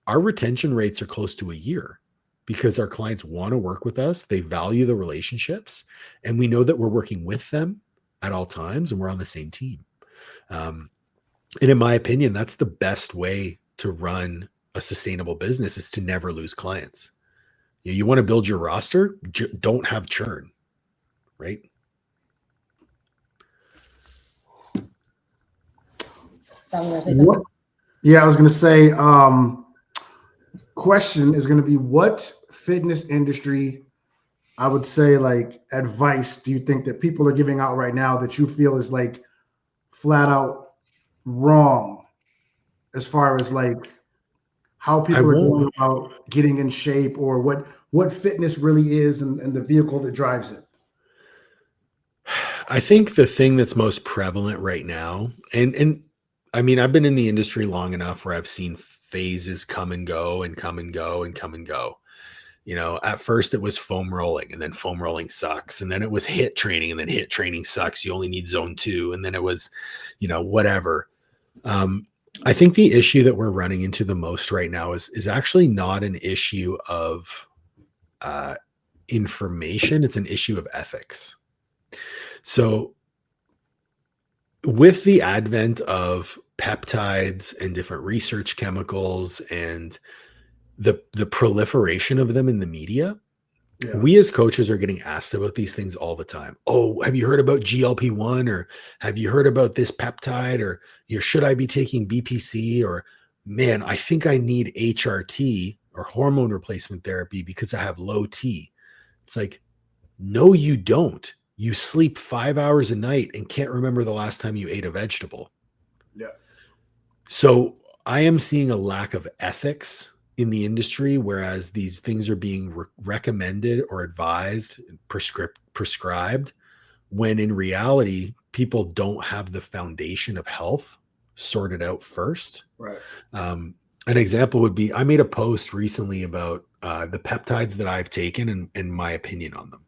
Our retention rates are close to a year because our clients want to work with us. They value the relationships, and we know that we're working with them at all times, and we're on the same team. And in my opinion, that's the best way to run a sustainable business, is to never lose clients. You want to build your roster, don't have churn, right? What? Yeah, I was going to say, question is going to be, what fitness industry, I would say, advice do you think that people are giving out right now that you feel is flat out wrong, as far as how people are going about getting in shape, or what fitness really is, and the vehicle that drives it? I think the thing that's most prevalent right now, and I mean, I've been in the industry long enough where I've seen phases come and go and come and go and come and go. At first it was foam rolling, and then foam rolling sucks. And then it was HIIT training, and then HIIT training sucks. You only need zone 2. And then it was, whatever. I think the issue that we're running into the most right now is actually not an issue of information. It's an issue of ethics. So with the advent of peptides and different research chemicals and the proliferation of them in the media. Yeah. We as coaches are getting asked about these things all the time. Oh, have you heard about GLP-1, or have you heard about this peptide, or should I be taking BPC, or man, I think I need HRT or hormone replacement therapy because I have low T. It's like, no, you don't. You sleep 5 hours a night and can't remember the last time you ate a vegetable. Yeah. So I am seeing a lack of ethics in the industry, whereas these things are being recommended or advised, prescribed, when in reality, people don't have the foundation of health sorted out first. Right. An example would be, I made a post recently about the peptides that I've taken and my opinion on them.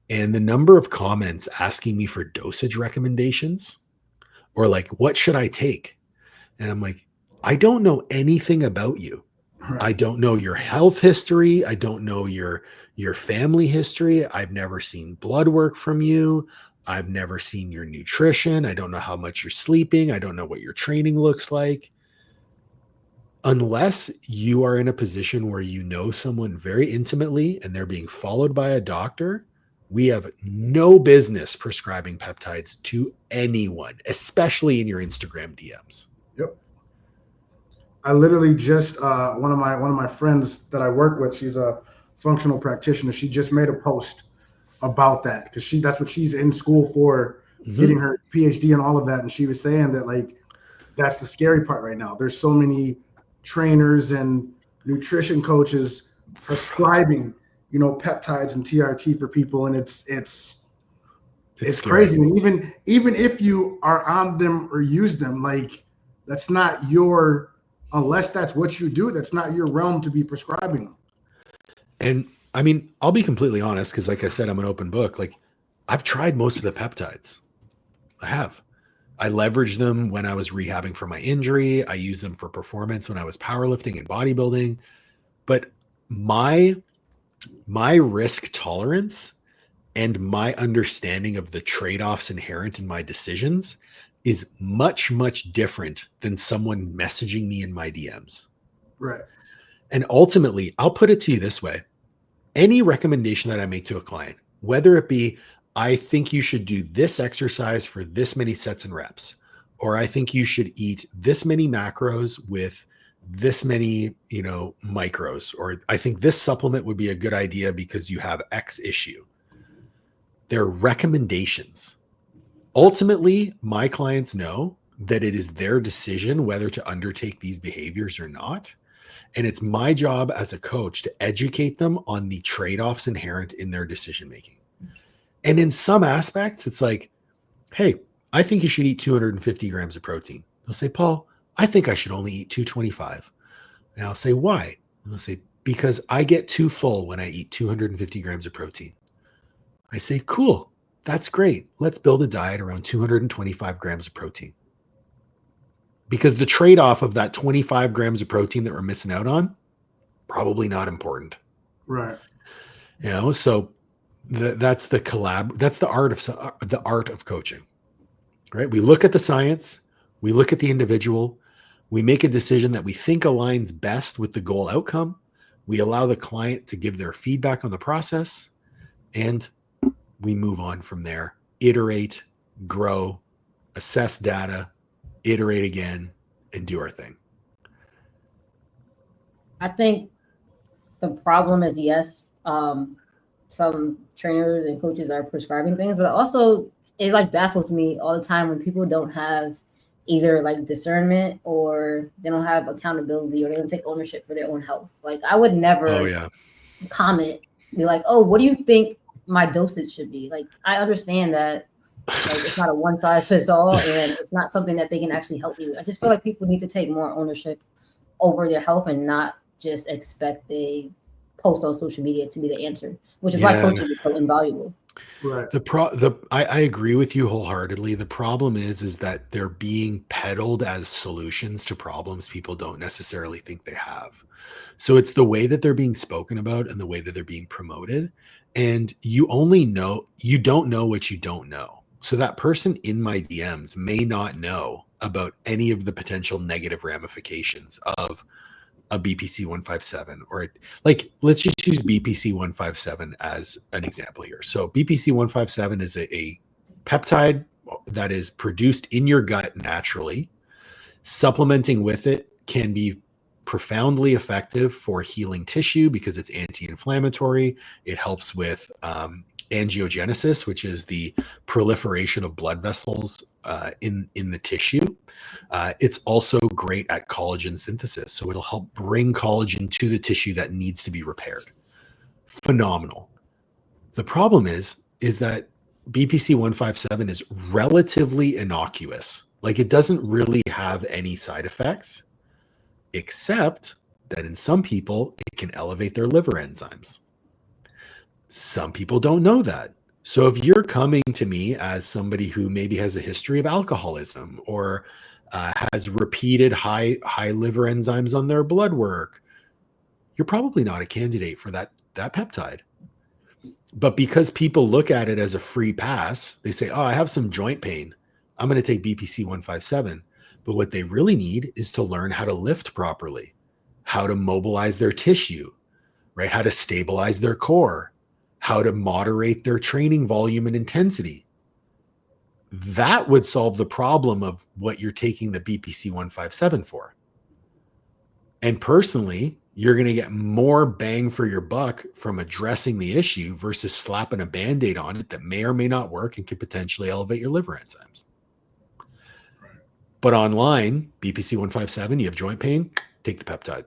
And the number of comments asking me for dosage recommendations, or like, what should I take? And I'm like, I don't know anything about you. Right. I don't know your health history. I don't know your family history. I've never seen blood work from you. I've never seen your nutrition. I don't know how much you're sleeping. I don't know what your training looks like. Unless you are in a position where you know someone very intimately and they're being followed by a doctor, we have no business prescribing peptides to anyone, especially in your Instagram DMs. Yep. I literally just one of my friends that I work with, she's a functional practitioner. She just made a post about that because that's what she's in school for, getting her PhD and all of that. And she was saying that, like, that's the scary part right now. There's so many trainers and nutrition coaches prescribing, peptides and TRT for people, and it's crazy. And even if you are on them or use them, like, that's not unless that's what you do, that's not your realm to be prescribing them. And I mean, I'll be completely honest, because like I said, I'm an open book. Like, I've tried most of the peptides. I have. I leveraged them when I was rehabbing for my injury. I used them for performance when I was powerlifting and bodybuilding. But my risk tolerance and my understanding of the trade-offs inherent in my decisions is much, much different than someone messaging me in my DMs. Right. And ultimately, I'll put it to you this way. Any recommendation that I make to a client, whether it be, I think you should do this exercise for this many sets and reps, or I think you should eat this many macros with this many, micros, or I think this supplement would be a good idea because you have X issue. They're recommendations. Ultimately, my clients know that it is their decision whether to undertake these behaviors or not. And it's my job as a coach to educate them on the trade-offs inherent in their decision-making. And in some aspects, it's like, hey, I think you should eat 250 grams of protein. They'll say, Paul, I think I should only eat 225. And I'll say, why? And they'll say, because I get too full when I eat 250 grams of protein. I say, cool, that's great. Let's build a diet around 225 grams of protein. Because the trade-off of that 25 grams of protein that we're missing out on, probably not important. Right. So that's the art of coaching, right? We look at the science, we look at the individual, we make a decision that we think aligns best with the goal outcome. We allow the client to give their feedback on the process, and we move on from there. Iterate, grow, assess data, iterate again, and do our thing. I think the problem is, yes, some trainers and coaches are prescribing things, but also it like baffles me all the time when people don't have either like discernment, or they don't have accountability, or they don't take ownership for their own health. Like, I would never comment, be like, oh, what do you think my dosage should be? Like, I understand that, like, it's not a one size fits all, and it's not something that they can actually help you with. I just feel like people need to take more ownership over their health and not just expect a post on social media to be the answer, which is why coaching is so invaluable. Right. I agree with you wholeheartedly. The problem is that they're being peddled as solutions to problems people don't necessarily think they have. So it's the way that they're being spoken about and the way that they're being promoted. And you don't know what you don't know. So that person in my DMs may not know about any of the potential negative ramifications of a BPC 157, or like, let's just use BPC 157 as an example here. So BPC 157 is a peptide that is produced in your gut naturally. Supplementing with it can be profoundly effective for healing tissue because it's anti-inflammatory. It helps with angiogenesis, which is the proliferation of blood vessels in the tissue. It's also great at collagen synthesis, so it'll help bring collagen to the tissue that needs to be repaired. Phenomenal. The problem is that BPC 157 is relatively innocuous. Like, it doesn't really have any side effects, except that in some people, it can elevate their liver enzymes. Some people don't know that. So if you're coming to me as somebody who maybe has a history of alcoholism or has repeated high liver enzymes on their blood work, you're probably not a candidate for that peptide. But because people look at it as a free pass, they say, oh, I have some joint pain, I'm going to take BPC 157. But what they really need is to learn how to lift properly, how to mobilize their tissue, right? How to stabilize their core, how to moderate their training volume and intensity. That would solve the problem of what you're taking the BPC 157 for. And personally, you're going to get more bang for your buck from addressing the issue versus slapping a Band-Aid on it that may or may not work and could potentially elevate your liver enzymes. But online, BPC 157, you have joint pain, take the peptide.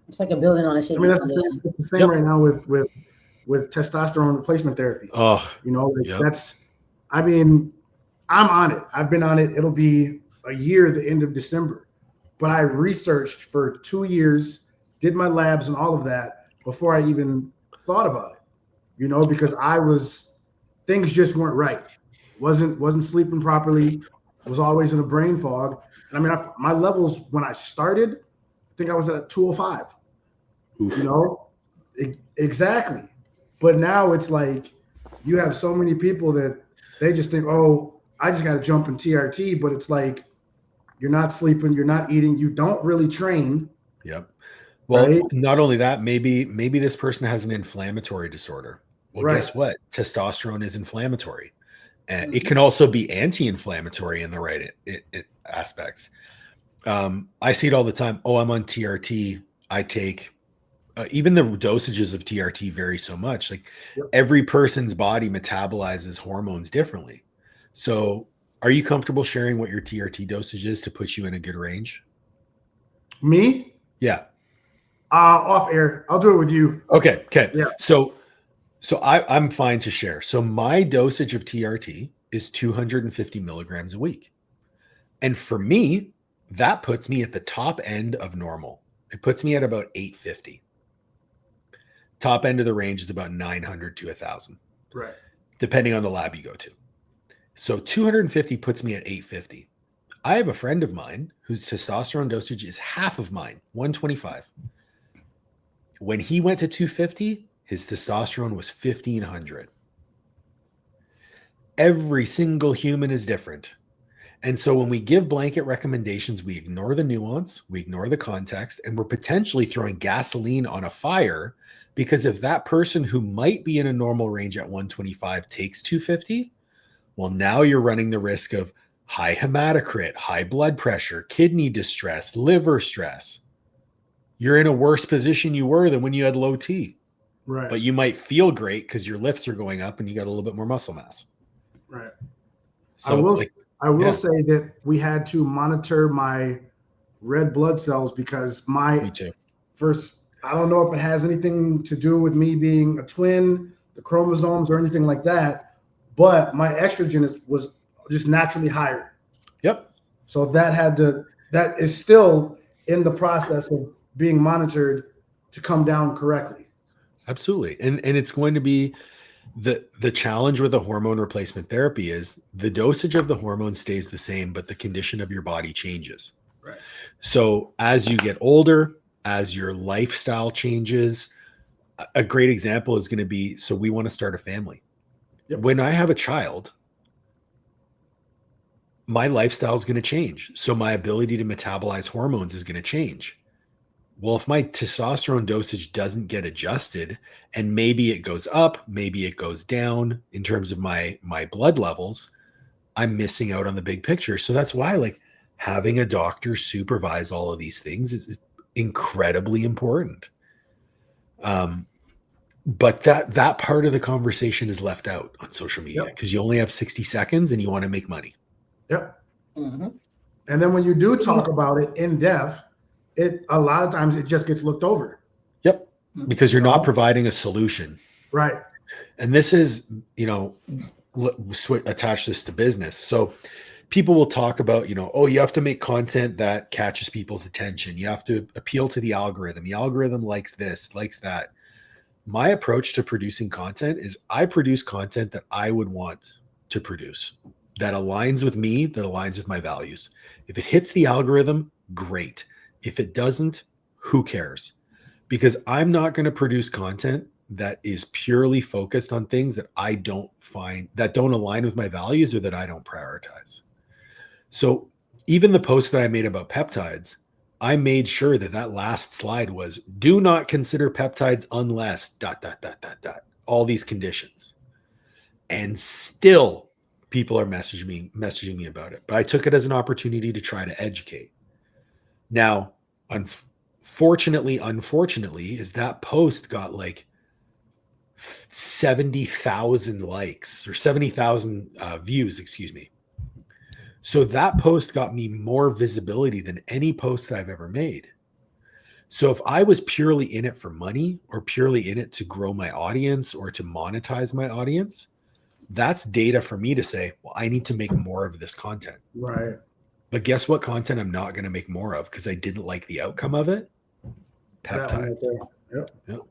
It's like a building on a shaky foundation. It's the same right now with testosterone replacement therapy. Oh, you know, like I mean, I'm on it. I've been on it. It'll be a year at the end of December. But I researched for 2 years, did my labs and all of that before I even thought about it, you know, because things just weren't right. Wasn't sleeping properly. Was always in a brain fog. And I mean, my levels when I started, I think I was at 205. Oof. You know, exactly. But now it's like you have so many people that they just think, oh, I just got to jump in TRT. But it's like, you're not sleeping, you're not eating, you don't really train. Yep. Well, right? Not only that, maybe this person has an inflammatory disorder. Well, right. Guess what? Testosterone is inflammatory. And it can also be anti-inflammatory in the right aspects. I see it all the time. Oh, I'm on TRT. I take, even the dosages of TRT vary so much. Like every person's body metabolizes hormones differently. So are you comfortable sharing what your TRT dosage is to put you in a good range? Me? Yeah. Off air. I'll do it with you. Okay. Yeah. So I'm fine to share. So my dosage of TRT is 250 milligrams a week. And for me, that puts me at the top end of normal. It puts me at about 850. Top end of the range is about 900 to 1,000. Right. Depending on the lab you go to. So 250 puts me at 850. I have a friend of mine whose testosterone dosage is half of mine, 125. When he went to 250, his testosterone was 1,500. Every single human is different. And so when we give blanket recommendations, we ignore the nuance, we ignore the context, and we're potentially throwing gasoline on a fire, because if that person who might be in a normal range at 125 takes 250, well, now you're running the risk of high hematocrit, high blood pressure, kidney distress, liver stress. You're in a worse position you were than when you had low T. Right. But you might feel great because your lifts are going up and you got a little bit more muscle mass. Right. So I will say that we had to monitor my red blood cells because me too. First, I don't know if it has anything to do with me being a twin, the chromosomes, or anything like that. But my estrogen was just naturally higher. Yep. So that is still in the process of being monitored to come down correctly. Absolutely. And it's going to be the challenge with the hormone replacement therapy is the dosage of the hormone stays the same, but the condition of your body changes. Right. So as you get older, as your lifestyle changes, a great example is going to be, so we want to start a family. Yep. When I have a child, my lifestyle is going to change. So my ability to metabolize hormones is going to change. Well, if my testosterone dosage doesn't get adjusted, and maybe it goes up, maybe it goes down in terms of my blood levels, I'm missing out on the big picture. So that's why, like, having a doctor supervise all of these things is incredibly important. But that part of the conversation is left out on social media because you only have 60 seconds and you want to make money. Yep. Mm-hmm. And then when you do talk about it in depth, a lot of times it just gets looked over. Yep. Because you're not providing a solution. Right. And this is, attach this to business. So people will talk about, oh, you have to make content that catches people's attention. You have to appeal to the algorithm. The algorithm likes this, likes that. My approach to producing content is I produce content that I would want to produce, that aligns with me, that aligns with my values. If it hits the algorithm, great. If it doesn't, who cares? Because I'm not going to produce content that is purely focused on things that I don't find, that don't align with my values or that I don't prioritize. So even the post that I made about peptides, I made sure that last slide was, do not consider peptides unless ... all these conditions. And still people are messaging me about it. But I took it as an opportunity to try to educate. Now, unfortunately, is that post got like 70,000 likes or 70,000 views, excuse me. So that post got me more visibility than any post that I've ever made. So if I was purely in it for money or purely in it to grow my audience or to monetize my audience, that's data for me to say, well, I need to make more of this content. Right. But guess what content I'm not going to make more of because I didn't like the outcome of it? Peptides. Yep.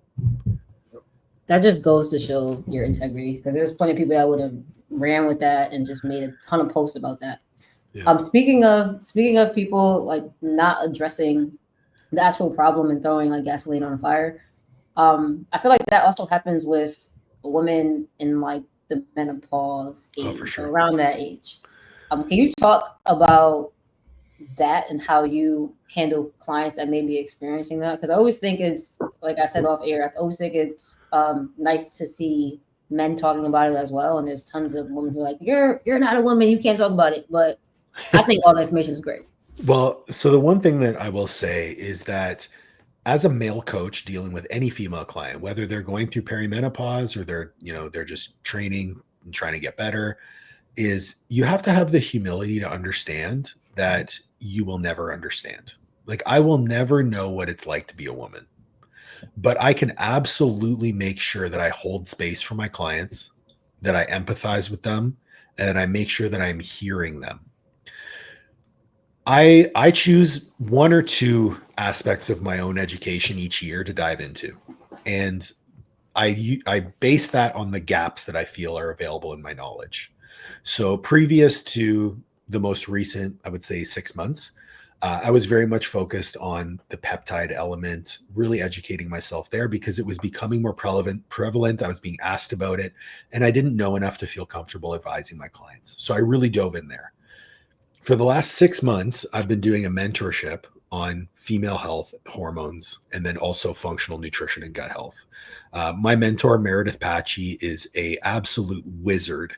That just goes to show your integrity, because there's plenty of people that would have ran with that and just made a ton of posts about that. Yeah. Speaking of people like not addressing the actual problem and throwing like gasoline on a fire, I feel like that also happens with women in like the menopause age, for sure. Around that age. Can you talk about that and how you handle clients that may be experiencing that? Because I always think it's, like I said off air, I always think it's nice to see men talking about it as well. And there's tons of women who are like, you're not a woman, you can't talk about it. But I think all the information is great. Well, so the one thing that I will say is that as a male coach dealing with any female client, whether they're going through perimenopause or they're just training and trying to get better, is you have to have the humility to understand that you will never understand. Like, I will never know what it's like to be a woman, but I can absolutely make sure that I hold space for my clients, that I empathize with them, and that I make sure that I'm hearing them. I choose one or two aspects of my own education each year to dive into. And I base that on the gaps that I feel are available in my knowledge. So previous to the most recent, I would say 6 months, I was very much focused on the peptide element, really educating myself there because it was becoming more prevalent. I was being asked about it, and I didn't know enough to feel comfortable advising my clients. So I really dove in there. For the last 6 months, I've been doing a mentorship on female health, hormones, and then also functional nutrition and gut health. My mentor, Meredith Patchy, is an absolute wizard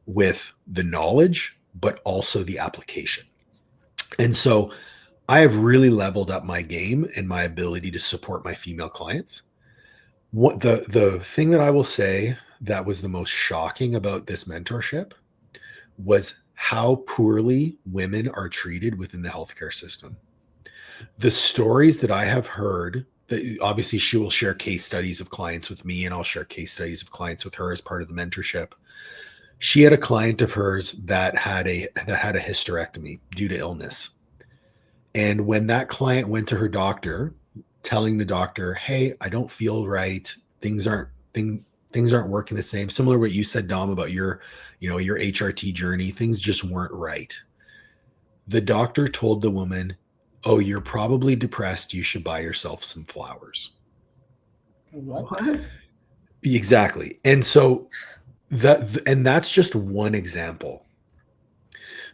with the knowledge, but also the application. And so I have really leveled up my game and my ability to support my female clients. What the thing that I will say that was the most shocking about this mentorship was how poorly women are treated within the healthcare system. The stories that I have heard, that obviously she will share case studies of clients with me, and I'll share case studies of clients with her as part of the mentorship. She had a client of hers that had a hysterectomy due to illness. And when that client went to her doctor, telling the doctor, hey, I don't feel right, things aren't working the same. Similar to what you said, Dom, about your HRT journey, things just weren't right. The doctor told the woman, oh, you're probably depressed. You should buy yourself some flowers. What? Exactly. And so that's just one example.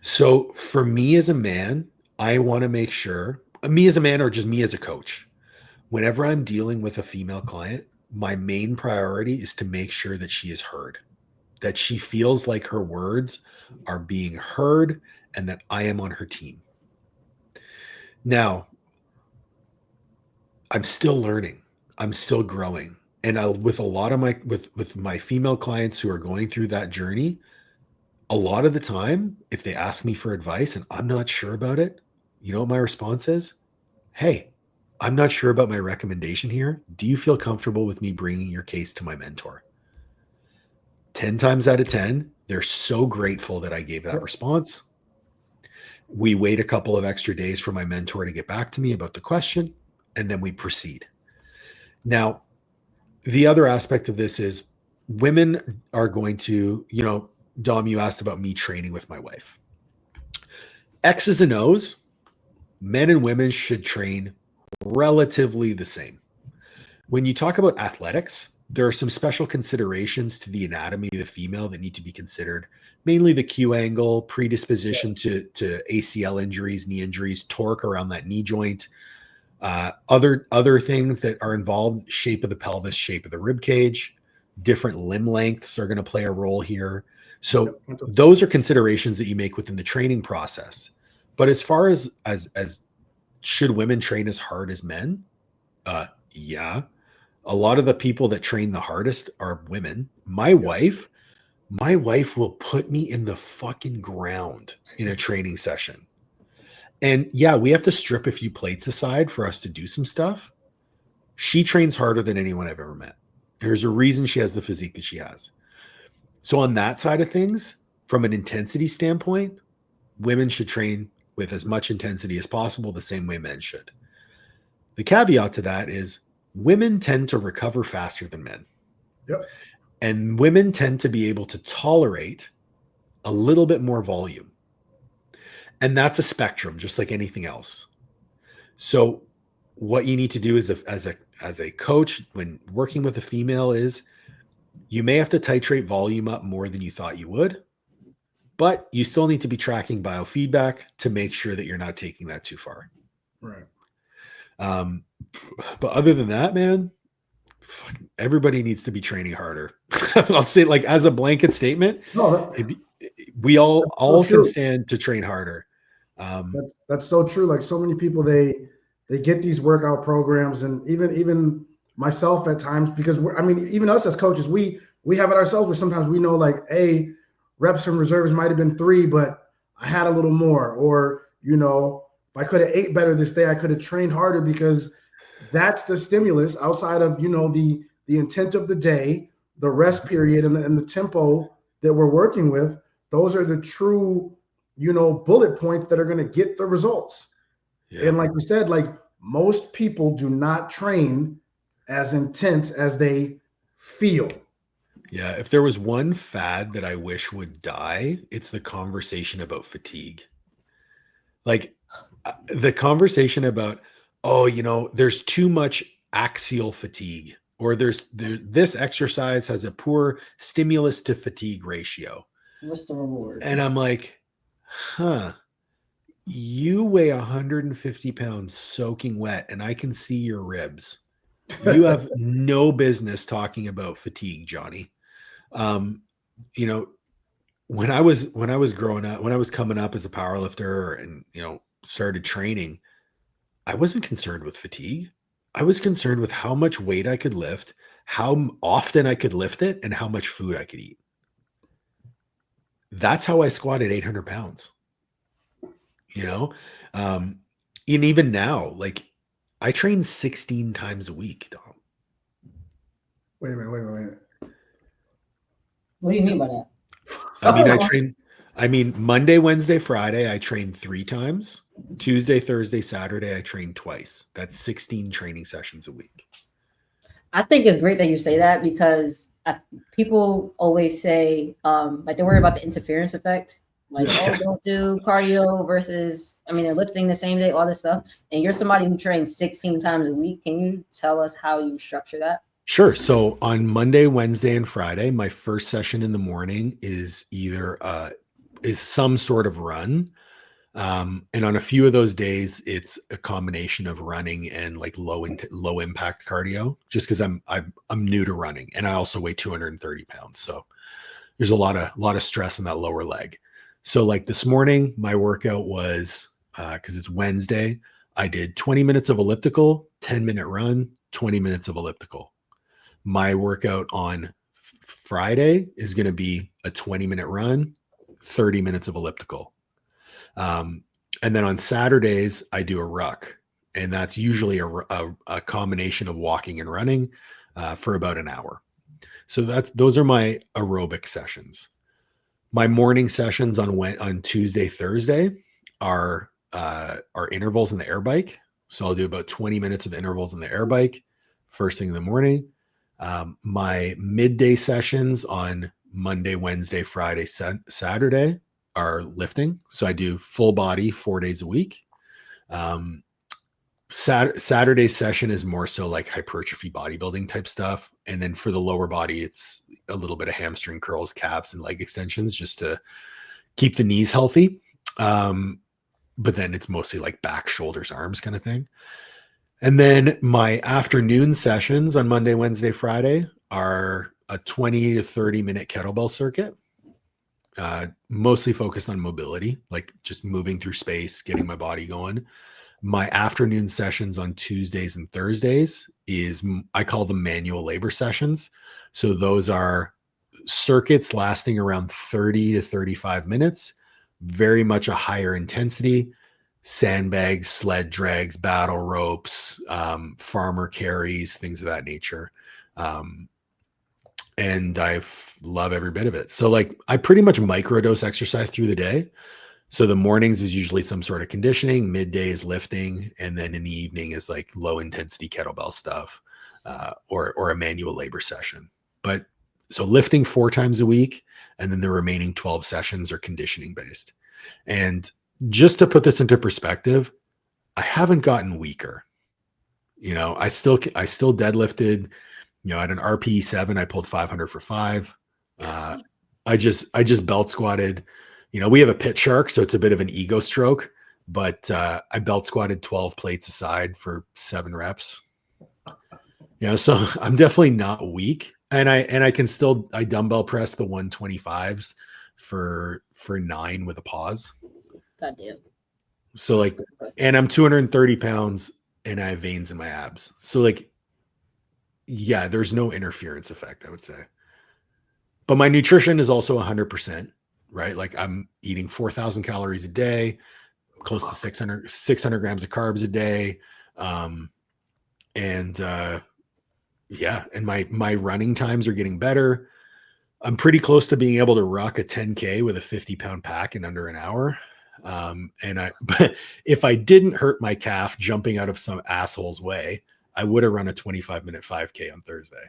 So for me as a man, I want to make sure, me as a man or just me as a coach, whenever I'm dealing with a female client, my main priority is to make sure that she is heard, that she feels like her words are being heard, and that I am on her team. Now, I'm still learning. I'm still growing. And with a lot of with my female clients who are going through that journey, a lot of the time, if they ask me for advice and I'm not sure about it, you know what my response is? Hey, I'm not sure about my recommendation here. Do you feel comfortable with me bringing your case to my mentor? 10 times out of 10, they're so grateful that I gave that response. We wait a couple of extra days for my mentor to get back to me about the question, and then we proceed. Now, the other aspect of this is women are going to, Dom, you asked about me training with my wife. X's and O's, men and women should train relatively the same. When you talk about athletics, there are some special considerations to the anatomy of the female that need to be considered, mainly the Q angle, predisposition to ACL injuries, knee injuries, torque around that knee joint, other things that are involved, shape of the pelvis, shape of the rib cage, different limb lengths are going to play a role here. So those are considerations that you make within the training process. But as far as should women train as hard as men? Yeah. A lot of the people that train the hardest are women. My wife will put me in the fucking ground in a training session. And yeah, we have to strip a few plates aside for us to do some stuff. She trains harder than anyone I've ever met. There's a reason she has the physique that she has. So on that side of things, from an intensity standpoint, women should train with as much intensity as possible, the same way men should. The caveat to that is women tend to recover faster than men. Yep. And women tend to be able to tolerate a little bit more volume. And that's a spectrum, just like anything else. So what you need to do as a coach when working with a female is you may have to titrate volume up more than you thought you would, but you still need to be tracking biofeedback to make sure that you're not taking that too far. Right. But other than that, man, everybody needs to be training harder. I'll say, like, as a blanket statement, we all can stand to train harder. That's so true. Like, so many people, they get these workout programs, and even myself at times, because even us as coaches, we have it ourselves where sometimes we know, like, hey, reps from reserves might have been 3, but I had a little more, or if I could have ate better this day, I could have trained harder, because that's the stimulus outside of the intent of the day, the rest period, and the tempo that we're working with. Those are the true bullet points that are going to get the results. Yeah. And like we said, like, most people do not train as intense as they feel. Yeah. If there was one fad that I wish would die, it's the conversation about fatigue. Like, the conversation about, there's too much axial fatigue, or this exercise has a poor stimulus to fatigue ratio. What's the reward? And I'm like, you weigh 150 pounds soaking wet, and I can see your ribs. You have no business talking about fatigue, Johnny. When I was growing up, when I was coming up as a powerlifter and, started training, I wasn't concerned with fatigue. I was concerned with how much weight I could lift, how often I could lift it, and how much food I could eat. That's how I squatted 800 pounds. And even now, like, I train 16 times a week, Dom. Wait a minute. What do you mean by that? I mean, Monday, Wednesday, Friday, I train 3 times. Tuesday, Thursday, Saturday, I train twice. That's 16 training sessions a week. I think it's great that you say that, because people always say, like, they worry about the interference effect. Like, don't do cardio versus, they're lifting the same day, all this stuff. And you're somebody who trains 16 times a week. Can you tell us how you structure that? Sure. So on Monday, Wednesday, and Friday, my first session in the morning is either is some sort of run. And on a few of those days, it's a combination of running and like low impact cardio, just because I'm new to running, and I also weigh 230 pounds. So there's a lot of stress in that lower leg. So like this morning, my workout was, because it's Wednesday, I did 20 minutes of elliptical, 10-minute run, 20 minutes of elliptical. My workout on Friday is going to be a 20-minute run, 30 minutes of elliptical. And then on Saturdays, I do a ruck, and that's usually a combination of walking and running for about an hour. So those are my aerobic sessions. My morning sessions on Tuesday, Thursday are intervals in the air bike. So I'll do about 20 minutes of intervals in the air bike first thing in the morning. My midday sessions on Monday, Wednesday, Friday, Saturday are lifting. So I do full body 4 days a week. Saturday session is more so like hypertrophy bodybuilding type stuff. And then for the lower body, it's a little bit of hamstring curls, calves, and leg extensions just to keep the knees healthy. But then it's mostly like back, shoulders, arms kind of thing. And then my afternoon sessions on Monday, Wednesday, Friday are a 20 to 30 minute kettlebell circuit, mostly focused on mobility, like just moving through space, getting my body going. My afternoon sessions on Tuesdays and Thursdays I call them manual labor sessions. So those are circuits lasting around 30 to 35 minutes, very much a higher intensity, sandbags, sled drags, battle ropes, farmer carries, things of that nature. And I love every bit of it. So like I pretty much microdose exercise through the day. So the mornings is usually some sort of conditioning, midday is lifting, and then in the evening is like low intensity kettlebell stuff, or a manual labor session. But so lifting 4 times a week, and then the remaining 12 sessions are conditioning based. And just to put this into perspective, I haven't gotten weaker. You know, I still deadlifted, you know, at an RPE 7, I pulled 500 for 5. I just belt squatted. You know, we have a pit shark, so it's a bit of an ego stroke, but I belt squatted 12 plates aside for 7 reps. You know, so I'm definitely not weak. And I can still, I dumbbell press the 125s for 9 with a pause. God damn. So like, and I'm 230 pounds and I have veins in my abs. So like, yeah, there's no interference effect, I would say. But my nutrition is also 100%, right? Like I'm eating 4,000 calories a day, close to 600 grams of carbs a day. Yeah, and my running times are getting better. I'm pretty close to being able to rock a 10K with a 50-pound pack in under an hour. But if I didn't hurt my calf jumping out of some asshole's way, I would have run a 25-minute 5K on Thursday.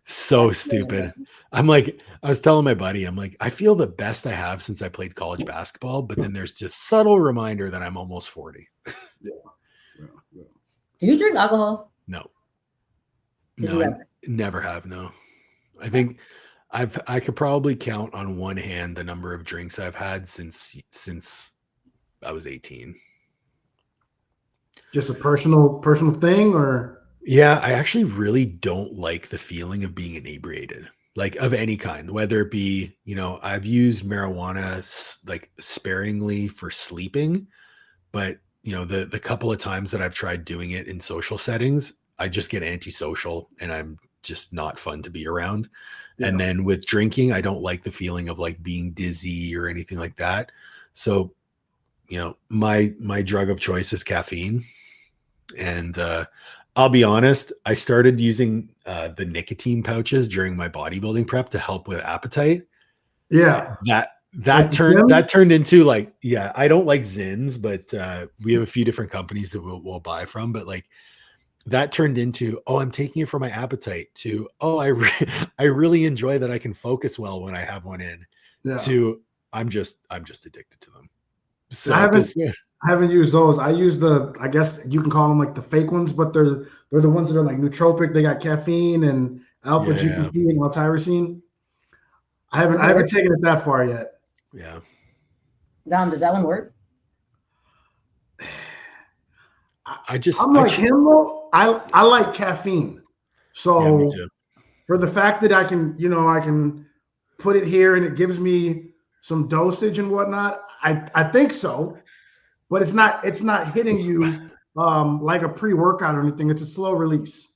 So stupid. I'm like, I was telling my buddy, I'm like, I feel the best I have since I played college basketball, but then there's just subtle reminder that I'm almost 40. Yeah. Do you drink alcohol? No. Did No, you I ever? never have. No. I think I could probably count on one hand the number of drinks I've had since I was 18. Just a personal thing, or? Yeah, I actually really don't like the feeling of being inebriated, like of any kind, whether it be, you know, I've used marijuana like sparingly for sleeping, but you know, the couple of times that I've tried doing it in social settings, I just get antisocial and I'm just not fun to be around. Yeah. And then with drinking, I don't like the feeling of like being dizzy or anything like that. So, you know, my drug of choice is caffeine. And I'll be honest, I started using the nicotine pouches during my bodybuilding prep to help with appetite. Yeah. That turned into like, yeah, I don't like Zins, but we have a few different companies that we'll buy from, but like that turned into, oh, I'm taking it for my appetite, to, oh, I really enjoy that I can focus well when I have one in, to I'm just addicted to them. So I haven't used those. I use I guess you can call them like the fake ones, but they're the ones that are like nootropic. They got caffeine and alpha GPC and L-tyrosine. I haven't taken it that far yet. Yeah. Dom, does that one work? I'm like him though. I like caffeine. So Yeah, me too. For the fact that I can put it here and it gives me some dosage and whatnot, I think so. But it's not hitting you like a pre-workout or anything. It's a slow release.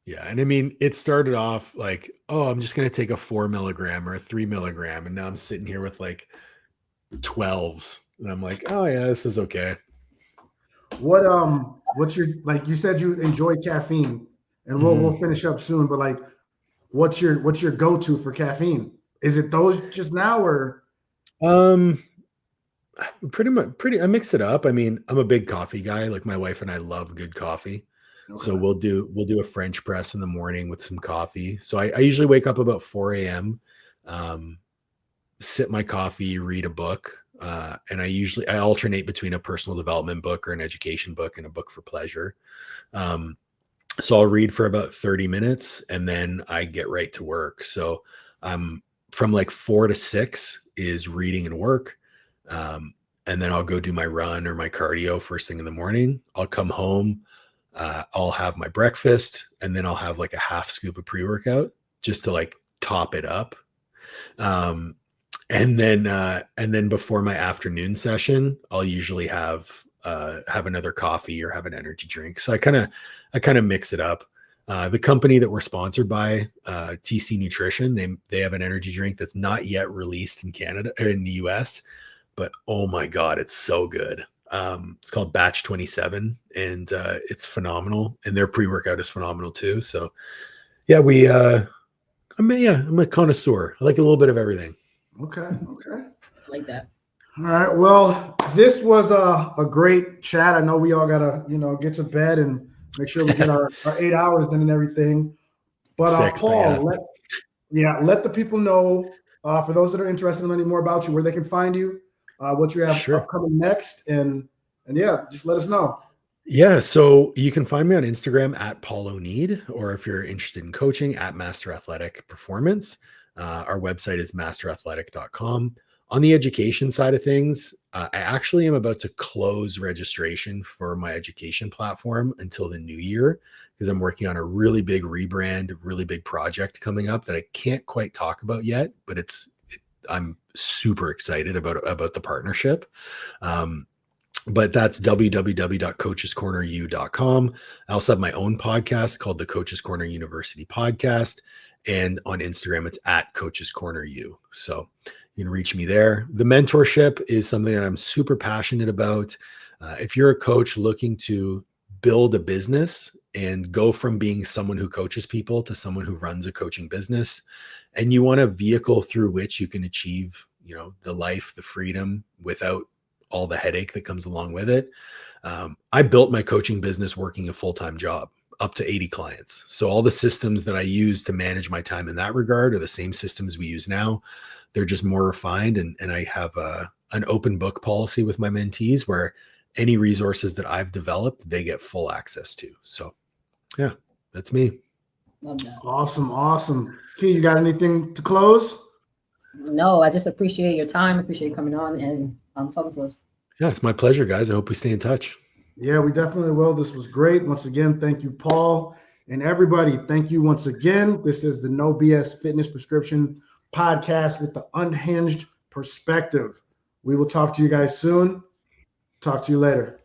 Yeah. And I mean, it started off like, oh, I'm just going to take a 4 milligram or a 3 milligram. And now I'm sitting here with like 12s. And I'm like, oh, yeah, this is okay. What's your, like you said, you enjoy caffeine, and we'll finish up soon. But like, what's your go-to for caffeine? Is it those just now or? Pretty I mix it up. I mean, I'm a big coffee guy. Like my wife and I love good coffee. Okay. So we'll do a French press in the morning with some coffee. So I usually wake up about 4 a.m., sip my coffee, read a book. And I alternate between a personal development book or an education book and a book for pleasure. So I'll read for about 30 minutes and then I get right to work. So from like 4 to 6 is reading and work. And then I'll go do my run or my cardio first thing in the morning. I'll come home. I'll have my breakfast and then I'll have like a half scoop of pre-workout just to like top it up. And then before my afternoon session, I'll usually have another coffee or have an energy drink. So I kind of mix it up. The company that we're sponsored by, TC Nutrition, they have an energy drink that's not yet released in Canada or in the US, but oh my God, it's so good. It's called Batch 27 and it's phenomenal. And their pre-workout is phenomenal too. So yeah, I'm a connoisseur. I like a little bit of everything. Okay. Like that. All right. Well, this was a great chat. I know we all gotta, get to bed and make sure we get our 8 hours in and everything. But 6, Paul, let the people know, for those that are interested in learning more about you, where they can find you, what you have upcoming next, and yeah, just let us know. Yeah, so you can find me on Instagram at Paul O'Need, or if you're interested in coaching, at Master Athletic Performance. Our website is masterathletic.com. On the education side of things, I actually am about to close registration for my education platform until the new year because I'm working on a really big rebrand, really big project coming up that I can't quite talk about yet, but I'm super excited about the partnership. But that's www.coachescorneru.com. I also have my own podcast called the Coaches Corner University Podcast. And on Instagram, it's at Coaches Corner U. So you can reach me there. The mentorship is something that I'm super passionate about. If you're a coach looking to build a business and go from being someone who coaches people to someone who runs a coaching business, and you want a vehicle through which you can achieve, the life, the freedom without all the headache that comes along with it. I built my coaching business working a full-time job, up to 80 clients. So all the systems that I use to manage my time in that regard are the same systems we use now. They're just more refined. And I have an open book policy with my mentees where any resources that I've developed, they get full access to. So yeah, that's me. Love that. Awesome. Key, you got anything to close? No, I just appreciate your time. Appreciate you coming on and talking to us. Yeah, it's my pleasure, guys. I hope we stay in touch. Yeah, we definitely will. This was great. Once again, thank you, Paul. And everybody, thank you once again. This is the No BS Fitness Prescription Podcast with the unhinged perspective. We will talk to you guys soon. Talk to you later.